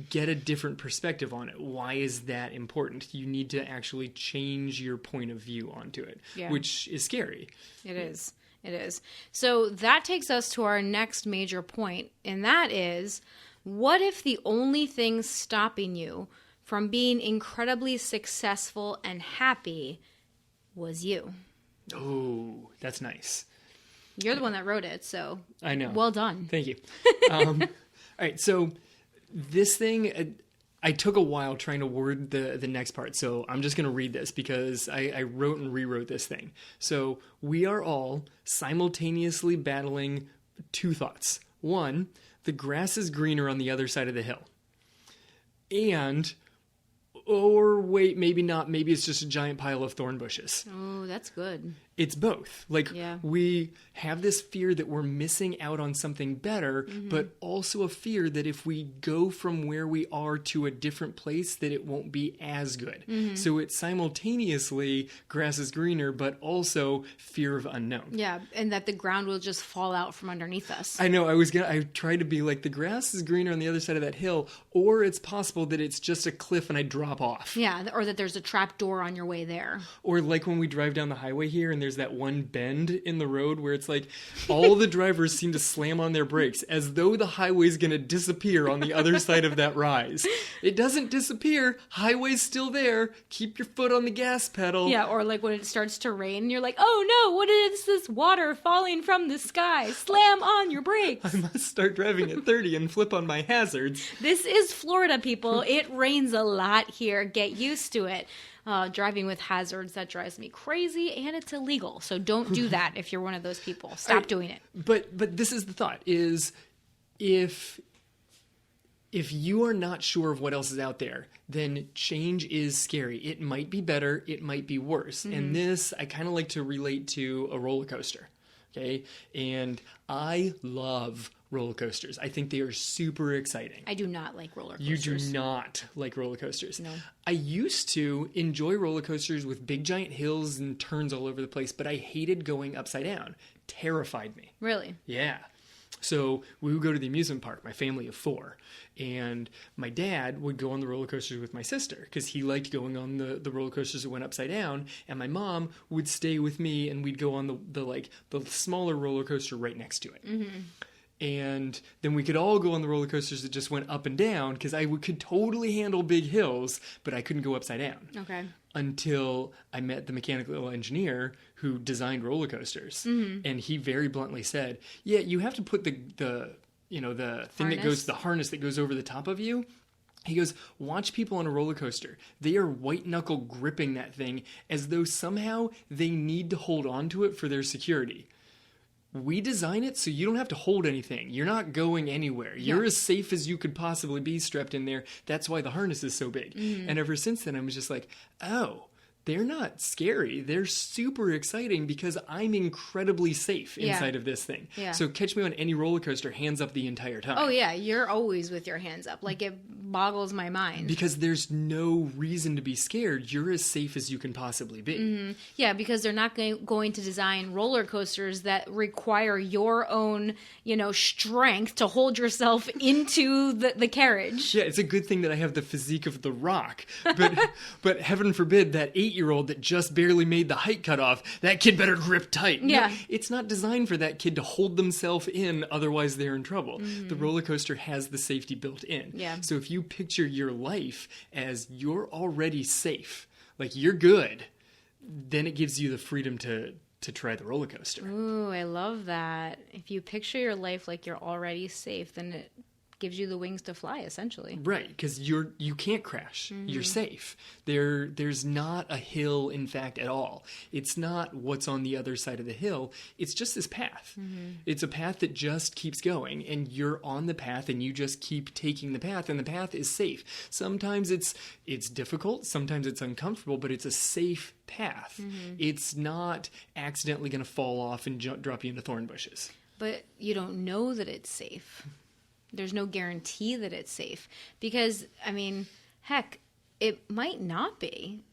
get a different perspective on it. Why is that important? You need to actually change your point of view onto it, which is scary. It is. So that takes us to our next major point, and that is, what if the only thing stopping you from being incredibly successful and happy was you? Oh, that's nice. You're the one that wrote it, so I know. Well done. Thank you. All right, so this thing, I took a while trying to word the next part, so I'm just going to read this because I wrote and rewrote this thing. So we are all simultaneously battling two thoughts. One, the grass is greener on the other side of the hill. And or wait, maybe not. Maybe it's just a giant pile of thorn bushes. Oh, that's good. It's both. Like, Yeah. we have this fear that we're missing out on something better, but also a fear that if we go from where we are to a different place, that it won't be as good. So it's simultaneously grass is greener, but also fear of unknown. Yeah, and that the ground will just fall out from underneath us. I know. I tried to be like, the grass is greener on the other side of that hill, or it's possible that it's just a cliff and I drop off. Yeah, or that there's a trap door on your way there. Or like when we drive down the highway here and there's that one bend in the road where it's like all the drivers seem to slam on their brakes as though the highway's going to disappear on the other side of that rise. It doesn't disappear. Highway's still there. Keep your foot on the gas pedal. Yeah, or like when it starts to rain, you're like, oh no, what is this water falling from the sky? Slam on your brakes. I must start driving at 30 and flip on my hazards. This is Florida, people. It rains a lot here. Get used to it. Driving with hazards, that drives me crazy, and it's illegal. So don't do that if you're one of those people. Stop doing it. But this is the thought, is if you are not sure of what else is out there, then change is scary. It might be better, it might be worse. And this, I kind of like to relate to a roller coaster. Okay? And I love roller coasters. I think they are super exciting. I do not like roller coasters. You do not like roller coasters. No. I used to enjoy roller coasters with big giant hills and turns all over the place, but I hated going upside down. Terrified me. Really? Yeah. So we would go to the amusement park, my family of 4, and my dad would go on the roller coasters with my sister because he liked going on the roller coasters that went upside down, and my mom would stay with me and we'd go on the smaller roller coaster right next to it. And then we could all go on the roller coasters that just went up and down because I could totally handle big hills, but I couldn't go upside down. Okay. Until I met the mechanical engineer who designed roller coasters. And he very bluntly said, yeah, you have to put the thing that goes, the harness that goes over the top of you. He goes, watch people on a roller coaster. They are white knuckle gripping that thing as though somehow they need to hold on to it for their security. We design it so you don't have to hold anything. You're not going anywhere. You're as safe as you could possibly be strapped in there. That's why the harness is so big. And ever since then, I was just like, oh, they're not scary. They're super exciting because I'm incredibly safe inside of this thing. Yeah. So catch me on any roller coaster, hands up the entire time. Oh, yeah. You're always with your hands up. Like, it boggles my mind. Because there's no reason to be scared. You're as safe as you can possibly be. Yeah, because they're not going to design roller coasters that require your own, strength to hold yourself into the carriage. Yeah, it's a good thing that I have the physique of The Rock. But heaven forbid that 8-year-old that just barely made the height cutoff, that kid better grip tight. Yeah. No, it's not designed for that kid to hold themselves in, otherwise they're in trouble. The roller coaster has the safety built in. Yeah. So if you picture your life as you're already safe, like you're good, then it gives you the freedom to try the roller coaster. Ooh, I love that. If you picture your life like you're already safe, then it gives you the wings to fly, essentially. Right, because you can't crash. You're safe. There's not a hill, in fact, at all. It's not what's on the other side of the hill. It's just this path. It's a path that just keeps going, and you're on the path, and you just keep taking the path, and the path is safe. Sometimes it's difficult, sometimes it's uncomfortable, but it's a safe path. It's not accidentally going to fall off and drop you into thorn bushes. But you don't know that it's safe. There's no guarantee that it's safe because, heck, it might not be,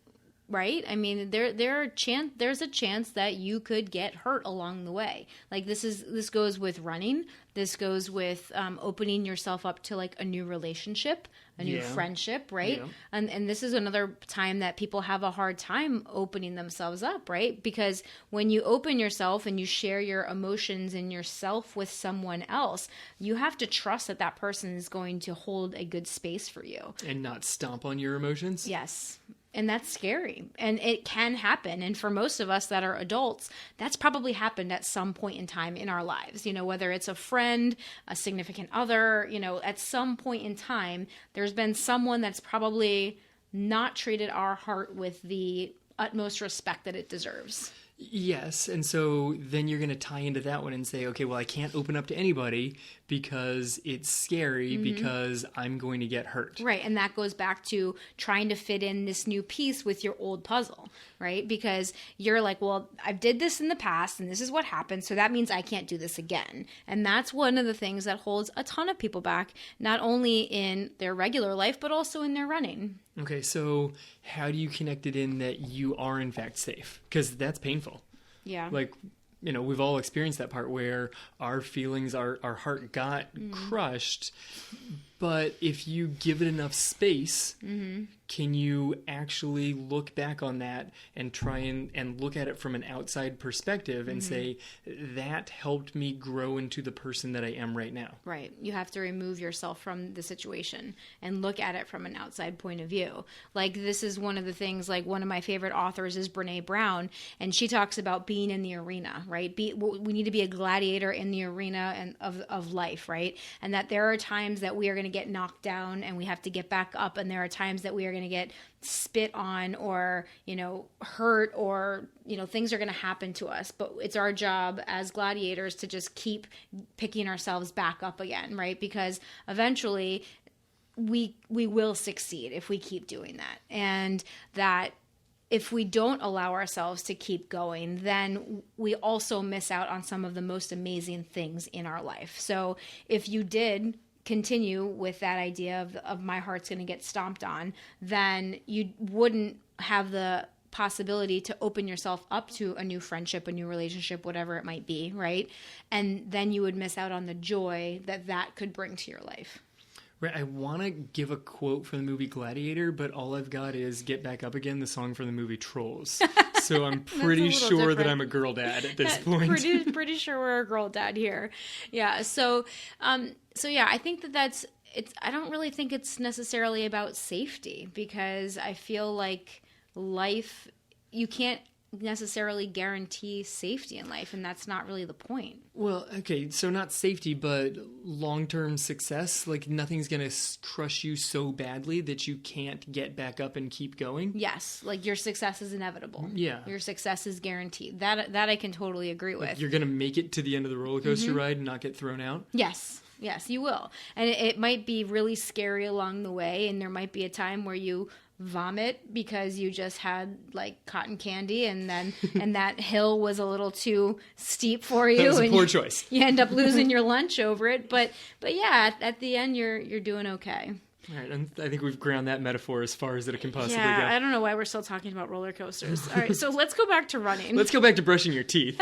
right? There's a chance that you could get hurt along the way. Like this goes with running. This goes with opening yourself up to like a new relationship, a new friendship, right? Yeah. And this is another time that people have a hard time opening themselves up, right? Because when you open yourself and you share your emotions and yourself with someone else, you have to trust that that person is going to hold a good space for you. And not stomp on your emotions? Yes. And that's scary. And it can happen. And for most of us that are adults, that's probably happened at some point in time in our lives. Whether it's a friend, a significant other, at some point in time, there's been someone that's probably not treated our heart with the utmost respect that it deserves. Yes, and so then you're going to tie into that one and say, okay, well, I can't open up to anybody because it's scary because I'm going to get hurt. Right, and that goes back to trying to fit in this new piece with your old puzzle, right? Because you're like, well, I did this in the past and this is what happened, so that means I can't do this again. And that's one of the things that holds a ton of people back, not only in their regular life, but also in their running. Okay, so how do you connect it in that you are in fact safe? Because that's painful. Yeah. Like, you know, we've all experienced that part where our feelings, our heart got crushed. But if you give it enough space, can you actually look back on that and try and look at it from an outside perspective and say, that helped me grow into the person that I am right now? Right. You have to remove yourself from the situation and look at it from an outside point of view. Like, this is one of the things, like, one of my favorite authors is Brene Brown, and she talks about being in the arena, right? We need to be a gladiator in the arena of life, right? And that there are times that we are going to get knocked down and we have to get back up, and there are times that we are going to get spit on or, you know, hurt, or, you know, things are going to happen to us. But it's our job as gladiators to just keep picking ourselves back up again, right? Because eventually we will succeed if we keep doing that. And that if we don't allow ourselves to keep going, then we also miss out on some of the most amazing things in our life. So if you did continue with that idea of my heart's going to get stomped on, then you wouldn't have the possibility to open yourself up to a new friendship, a new relationship, whatever it might be, right? And then you would miss out on the joy that could bring to your life. Right, I want to give a quote from the movie Gladiator, but all I've got is Get Back Up Again, the song from the movie Trolls. So I'm pretty sure different. that I'm a girl dad at this point. Pretty sure we're a girl dad here. Yeah. So yeah, I think that's I don't really think it's necessarily about safety, because I feel like life, you can't necessarily guarantee safety in life, and that's not really the point. Well, okay, so not safety, but long-term success. Like, nothing's going to crush you so badly that you can't get back up and keep going. Yes, like your success is inevitable. Yeah. Your success is guaranteed. That I can totally agree with. Like, you're going to make it to the end of the roller coaster ride and not get thrown out? Yes, you will. And it might be really scary along the way, and there might be a time where you vomit because you just had like cotton candy, and then and that hill was a little too steep for you. That was a and poor choice. You end up losing your lunch over it. But yeah, at the end you're doing okay. All right, and I think we've ground that metaphor as far as it can possibly go. I don't know why we're still talking about roller coasters. All right, so let's go back to running. Let's go back to brushing your teeth.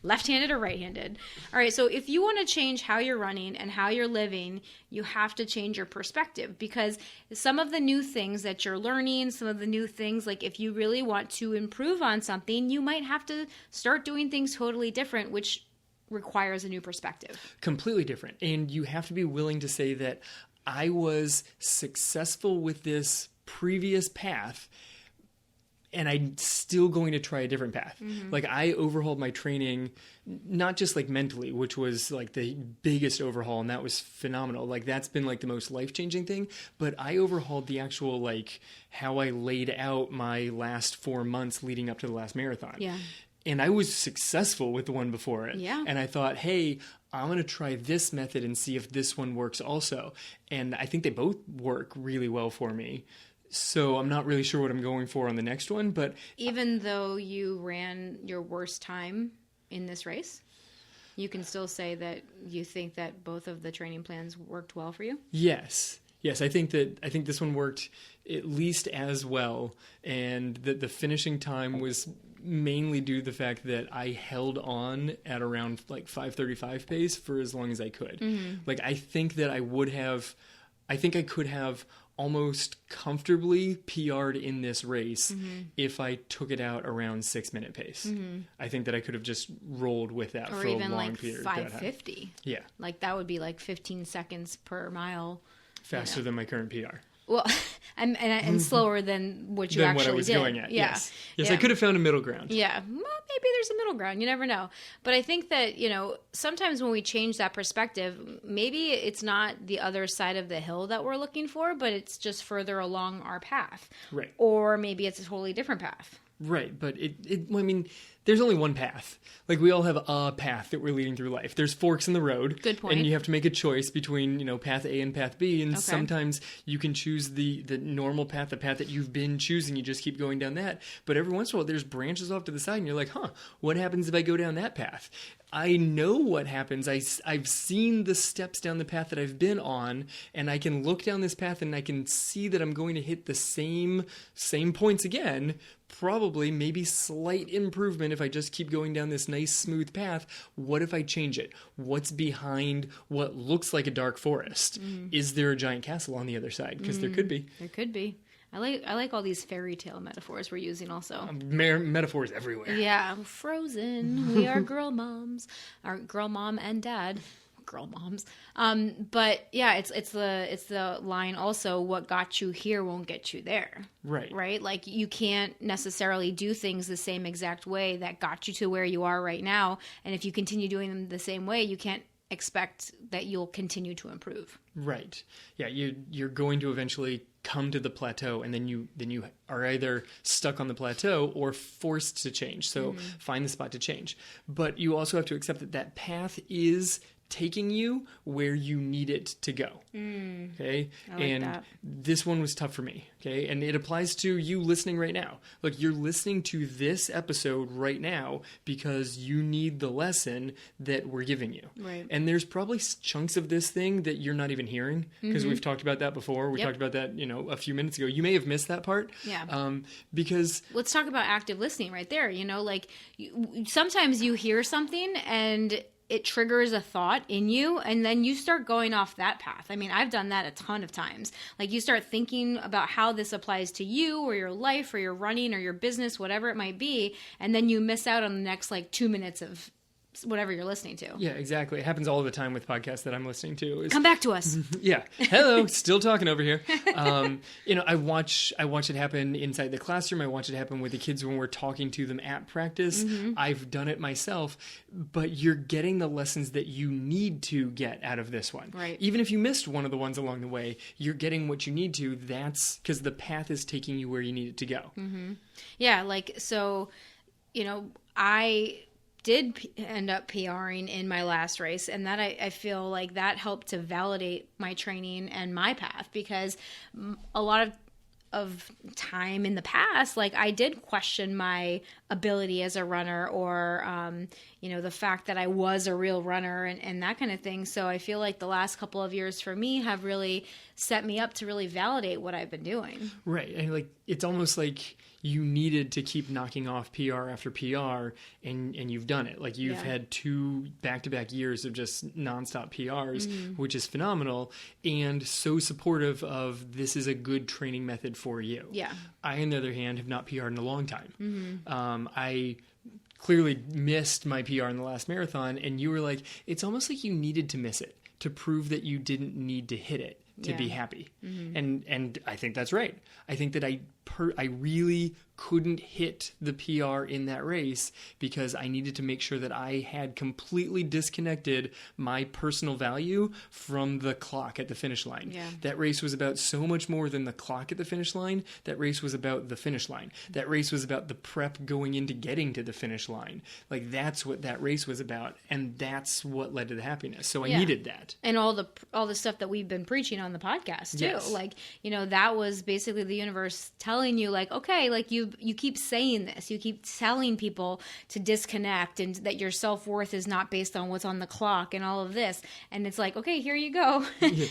Left-handed or right-handed. All right, so if you want to change how you're running and how you're living, you have to change your perspective, because some of the new things that you're learning, some of the new things, like if you really want to improve on something, you might have to start doing things totally different, which requires a new perspective. Completely different. And you have to be willing to say that I was successful with this previous path, and I'm still going to try a different path. Like, I overhauled my training, not just like mentally, which was like the biggest overhaul, and that was phenomenal. Like, that's been like the most life-changing thing. But I overhauled the actual, like, how I laid out my last 4 months leading up to the last marathon. Yeah. And I was successful with the one before it. Yeah. And I thought, hey, I'm going to try this method and see if this one works also. And I think they both work really well for me. So I'm not really sure what I'm going for on the next one. But even though you ran your worst time in this race, you can still say that you think that both of the training plans worked well for you? Yes. I think this one worked at least as well, and that the finishing time was mainly due to the fact that I held on at around like 5:35 pace for as long as I could. Like, I think that I could have almost comfortably PR'd in this race if I took it out around 6-minute pace. I think that I could have just rolled with that or for a even long like period. 5:50. Yeah. Like, that would be like 15 seconds per mile. Faster than my current PR. Well, and slower than what you than actually what I was did. going at. Yeah. Yes, Yeah. I could have found a middle ground. Yeah, well, maybe there's a middle ground. You never know. But I think that, sometimes when we change that perspective, maybe it's not the other side of the hill that we're looking for, but it's just further along our path. Right. Or maybe it's a totally different path. Right, but I mean, there's only one path. Like, we all have a path that we're leading through life. There's forks in the road. Good point. And you have to make a choice between, path A and path B. And sometimes you can choose the normal path, the path that you've been choosing. You just keep going down that. But every once in a while, there's branches off to the side, and you're like, what happens if I go down that path? I know what happens. I've seen the steps down the path that I've been on, and I can look down this path and I can see that I'm going to hit the same points again. Probably, maybe slight improvement if I just keep going down this nice smooth path. What if I change it? What's behind what looks like a dark forest? Is there a giant castle on the other side? Because there could be. There could be. I like all these fairy tale metaphors we're using also. Metaphors everywhere. Yeah, Frozen. We are girl moms. Our girl mom and dad. Girl moms. But yeah, it's the line also, what got you here won't get you there. Right? Like, you can't necessarily do things the same exact way that got you to where you are right now. And if you continue doing them the same way, you can't expect that you'll continue to improve. Right. Yeah, you're going to eventually come to the plateau, and then you are either stuck on the plateau or forced to change. So find the spot to change. But you also have to accept that path is taking you where you need it to go. Okay. That. This one was tough for me. Okay. And it applies to you listening right now. Look, you're listening to this episode right now because you need the lesson that we're giving you. Right. And there's probably chunks of this thing that you're not even hearing, because we've talked about that before. We talked about that, a few minutes ago. You may have missed that part. Yeah. Because let's talk about active listening right there. Sometimes you hear something and it triggers a thought in you, and then you start going off that path. I mean, I've done that a ton of times. Like, you start thinking about how this applies to you or your life or your running or your business, whatever it might be, and then you miss out on the next 2 minutes of whatever you're listening to. Yeah, exactly. It happens all the time with podcasts that I'm listening to. Come back to us. Yeah. Hello. Still talking over here. I watch it happen inside the classroom. I watch it happen with the kids when we're talking to them at practice. I've done it myself. But you're getting the lessons that you need to get out of this one. Right. Even if you missed one of the ones along the way, you're getting what you need to. That's because the path is taking you where you need it to go. Yeah. I did end up PRing in my last race, and that I feel like that helped to validate my training and my path, because a lot of time in the past, I did question my ability as a runner, or the fact that I was a real runner and that kind of thing. So I feel like the last couple of years for me have really set me up to really validate what I've been doing. Right. And it's almost like you needed to keep knocking off PR after PR, and you've done it. You've had 2 back-to-back years of just nonstop PRs, which is phenomenal, and so supportive of this is a good training method for you. Yeah. I, on the other hand, have not PR'd in a long time. I clearly missed my PR in the last marathon, and you were like, it's almost like you needed to miss it to prove that you didn't need to hit it to be happy. And I think that's right. I think that I really couldn't hit the PR in that race because I needed to make sure that I had completely disconnected my personal value from the clock at the finish line. Yeah. That race was about so much more than the clock at the finish line. That race was about the finish line. That race was about the prep going into getting to the finish line. That's what that race was about, and that's what led to the happiness. So I needed that. And all the stuff that we've been preaching on the podcast too. Yes. That was basically the universe telling you, okay, you keep saying this, you keep telling people to disconnect and that your self-worth is not based on what's on the clock and all of this, and it's okay, here you go.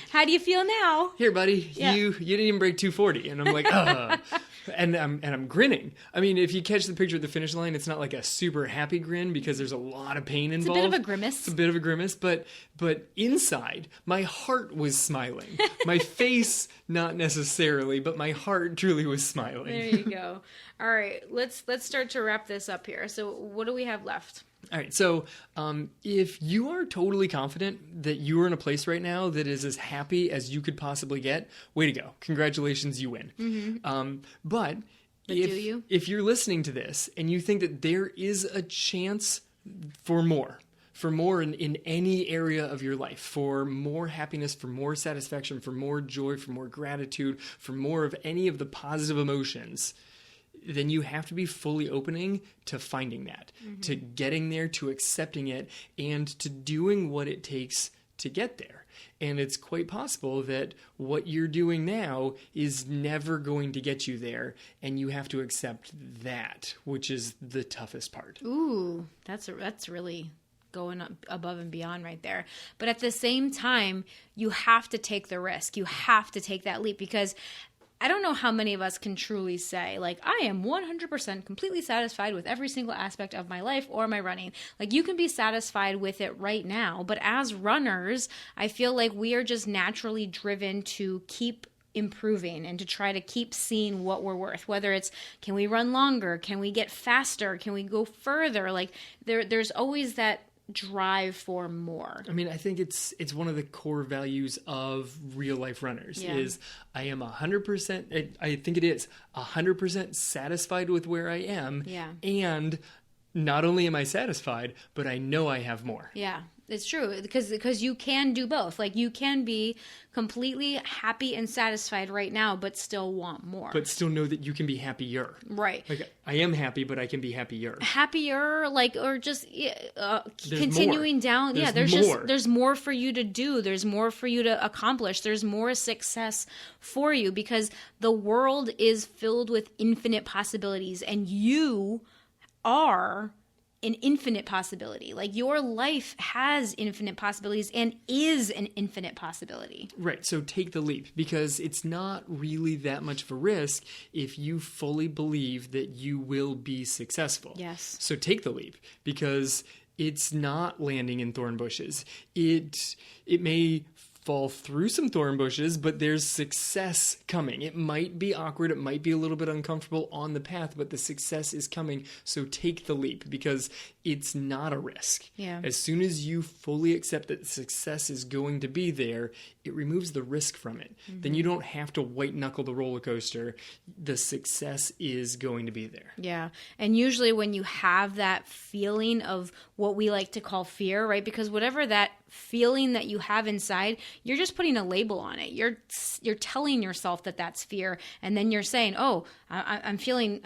How do you feel now? Here, buddy, you didn't even break 240, and I'm like, and I'm grinning. I mean, if you catch the picture at the finish line, it's not like a super happy grin because there's a lot of pain involved. It's a bit of a grimace. It's a bit of a grimace, but inside, my heart was smiling. My face, not necessarily, but my heart truly was smiling. There you go. All right, let's start to wrap this up here. So what do we have left? All right, so if you are totally confident that you are in a place right now that is as happy as you could possibly get, way to go. Congratulations, you win. But if you're listening to this and you think that there is a chance for more in any area of your life, for more happiness, for more satisfaction, for more joy, for more gratitude, for more of any of the positive emotions, then you have to be fully opening to finding that, to getting there, to accepting it, and to doing what it takes to get there. And it's quite possible that what you're doing now is never going to get you there, and you have to accept that, which is the toughest part. Ooh, that's really going above and beyond right there. But at the same time, you have to take the risk. You have to take that leap, because I don't know how many of us can truly say, like, I am 100% completely satisfied with every single aspect of my life or my running. Like, you can be satisfied with it right now, but as runners, I feel like we are just naturally driven to keep improving and to try to keep seeing what we're worth, whether it's, can we run longer? Can we get faster? Can we go further? Like, there's always that drive for more. I mean, I think it's one of the core values of real life runners is I am 100%, I think it is 100% satisfied with where I am. Yeah. And not only am I satisfied, but I know I have more. Yeah. It's true, because you can do both. Like, you can be completely happy and satisfied right now, but still want more. But still know that you can be happier. Right. Like, I am happy, but I can be happier. Happier, like, or just continuing down. There's more for you to do. There's more for you to accomplish. There's more success for you, because the world is filled with infinite possibilities, and you are an infinite possibility. Like, your life has infinite possibilities and is an infinite possibility. Right. So take the leap, because it's not really that much of a risk if you fully believe that you will be successful. Yes. So take the leap, because it's not landing in thorn bushes. It may fall through some thorn bushes, but there's success coming. It might be awkward, it might be a little bit uncomfortable on the path, but the success is coming. So take the leap, because it's not a risk. Yeah. As soon as you fully accept that success is going to be there, it removes the risk from it. Then you don't have to white knuckle the roller coaster. The success is going to be there. Yeah. And usually when you have that feeling of what we like to call fear, right? Because whatever that feeling that you have inside, you're just putting a label on it. You're telling yourself that that's fear, and then you're saying, "Oh, I'm feeling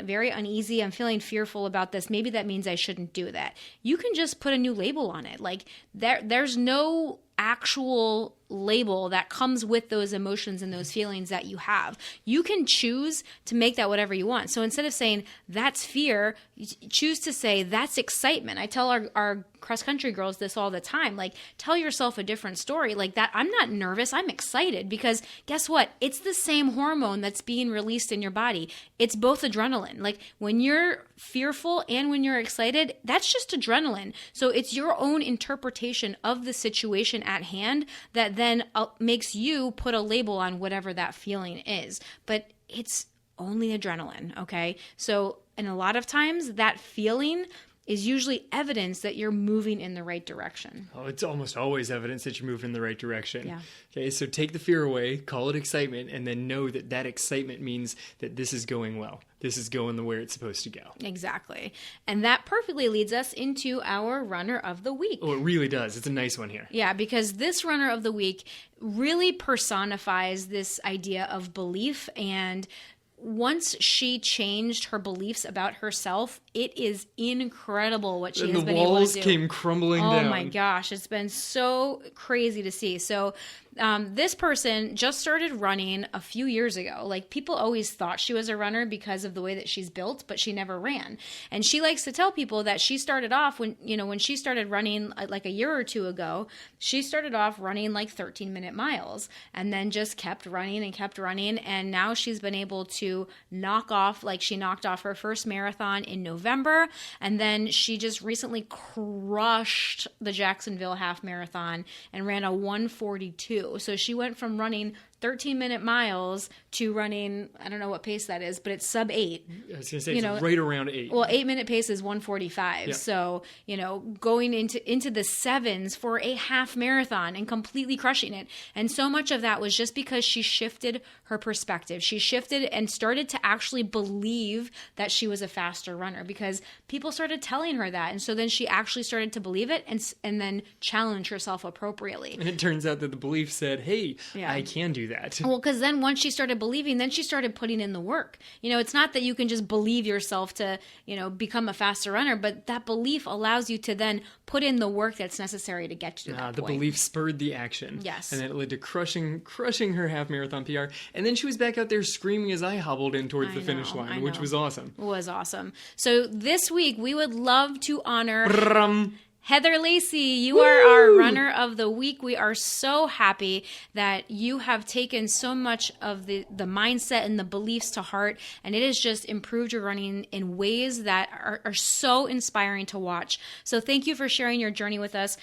very uneasy. I'm feeling fearful about this. Maybe that means I shouldn't do that." You can just put a new label on it. Like, there's no actual label that comes with those emotions and those feelings that you have. You can choose to make that whatever you want. So instead of saying that's fear, you choose to say that's excitement. I tell our cross-country girls this all the time. Like, tell yourself a different story. Like, that I'm not nervous, I'm excited, because guess what? It's the same hormone that's being released in your body. It's both adrenaline. Like, when you're fearful and when you're excited, that's just adrenaline. So it's your own interpretation of the situation at hand that then makes you put a label on whatever that feeling is. But it's only adrenaline, okay? So, and a lot of times that feeling is usually evidence that you're moving in the right direction. Oh, it's almost always evidence that you're moving in the right direction. Yeah. Okay, so take the fear away, call it excitement, and then know that that excitement means that this is going well. This is going the way it's supposed to go. Exactly. And that perfectly leads us into our runner of the week. Oh, it really does. It's a nice one here. Yeah, because this runner of the week really personifies this idea of belief, and once she changed her beliefs about herself, it is incredible what she has been able to do. The walls came crumbling down. Oh my gosh, it's been so crazy to see. So this person just started running a few years ago. Like, people always thought she was a runner because of the way that she's built, but she never ran. And she likes to tell people that she started off when she started running like a year or two ago, she started off running like 13-minute miles and then just kept running and kept running. And now she's been able to she knocked off her first marathon in November. And then she just recently crushed the Jacksonville half marathon and ran a 1:42. So she went from running 13-minute miles to running, I don't know what pace that is, but it's sub 8. I was going to say, it's right around 8. Well, 8-minute pace is 1:45. Yeah. So, going into the 7s for a half marathon and completely crushing it. And so much of that was just because she shifted her perspective. She shifted and started to actually believe that she was a faster runner, because people started telling her that. And so then she actually started to believe it and then challenge herself appropriately. And it turns out that the belief said, hey, Yeah. I can do do that. Well, because then once she started believing, then she started putting in the work. It's not that you can just believe yourself to, become a faster runner, but that belief allows you to then put in the work that's necessary to get you to that the point. belief spurred the action. Yes. And then it led to crushing her half marathon PR. And then she was back out there screaming as I hobbled in towards the finish line, which was awesome. It was awesome. So this week we would love to honor Heather Lacey. You are our runner of the week. We are so happy that you have taken so much of the mindset and the beliefs to heart, and it has just improved your running in ways that are so inspiring to watch. So thank you for sharing your journey with us.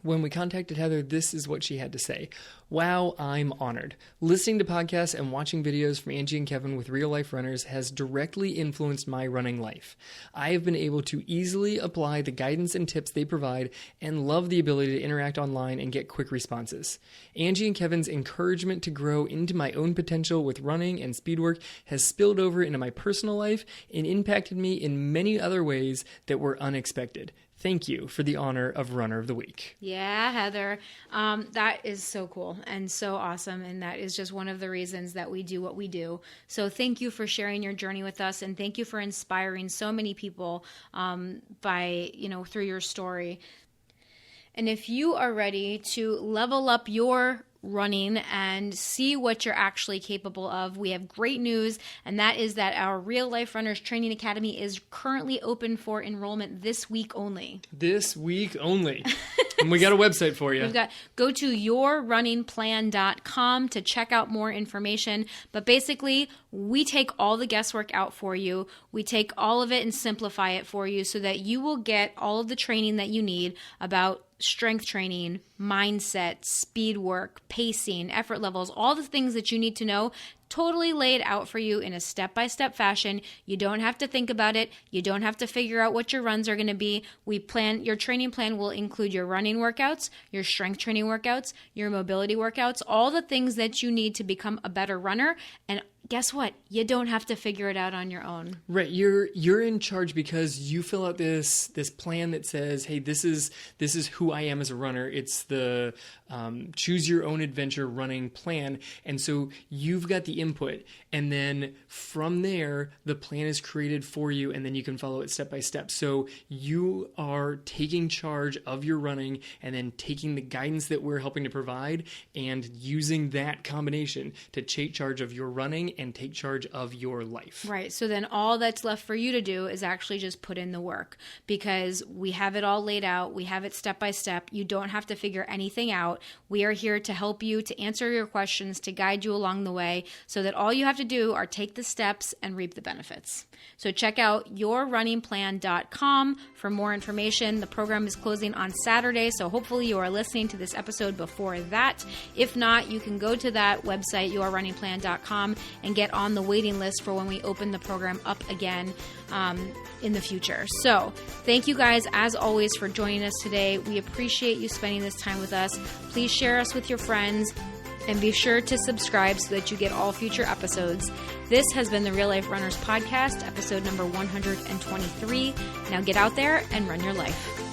When we contacted Heather, this is what she had to say. Wow, I'm honored. Listening to podcasts and watching videos from Angie and Kevin with real-life runners has directly influenced my running life. I have been able to easily apply the guidance and tips they provide and love the ability to interact online and get quick responses. Angie and Kevin's encouragement to grow into my own potential with running and speed work has spilled over into my personal life and impacted me in many other ways that were unexpected. Thank you for the honor of Runner of the Week. Yeah, Heather. That is so cool and so awesome. And that is just one of the reasons that we do what we do. So thank you for sharing your journey with us. And thank you for inspiring so many people through your story. And if you are ready to level up your running and see what you're actually capable of, we have great news, and that is that our Real Life Runners Training Academy is currently open for enrollment this week only. This week only. And we got a website for you. Go to yourrunningplan.com to check out more information. But basically, we take all the guesswork out for you. We take all of it and simplify it for you so that you will get all of the training that you need about strength training, mindset, speed work, pacing, effort levels, all the things that you need to know, totally laid out for you in a step-by-step fashion. You don't have to think about it. You don't have to figure out what your runs are going to be. Your training plan will include your running workouts, your strength training workouts, your mobility workouts, all the things that you need to become a better runner. And guess what? You don't have to figure it out on your own. Right. You're in charge because you fill out this plan that says, hey, this is who I am as a runner. It's the choose your own adventure running plan. And so you've got the input. And then from there, the plan is created for you, and then you can follow it step by step. So you are taking charge of your running and then taking the guidance that we're helping to provide and using that combination to take charge of your running and take charge of your life. Right. So then all that's left for you to do is actually just put in the work, because we have it all laid out. We have it step by step. You don't have to figure anything out. We are here to help you, to answer your questions, to guide you along the way, so that all you have to do are take the steps and reap the benefits. So check out yourrunningplan.com for more information. The program is closing on Saturday, so hopefully you are listening to this episode before that. If not, you can go to that website, yourrunningplan.com, and get on the waiting list for when we open the program up again in the future. So thank you guys, as always, for joining us today. We appreciate you spending this time with us. Please share us with your friends, and be sure to subscribe so that you get all future episodes. This has been the Real Life Runners Podcast, episode number 123. Now get out there and run your life.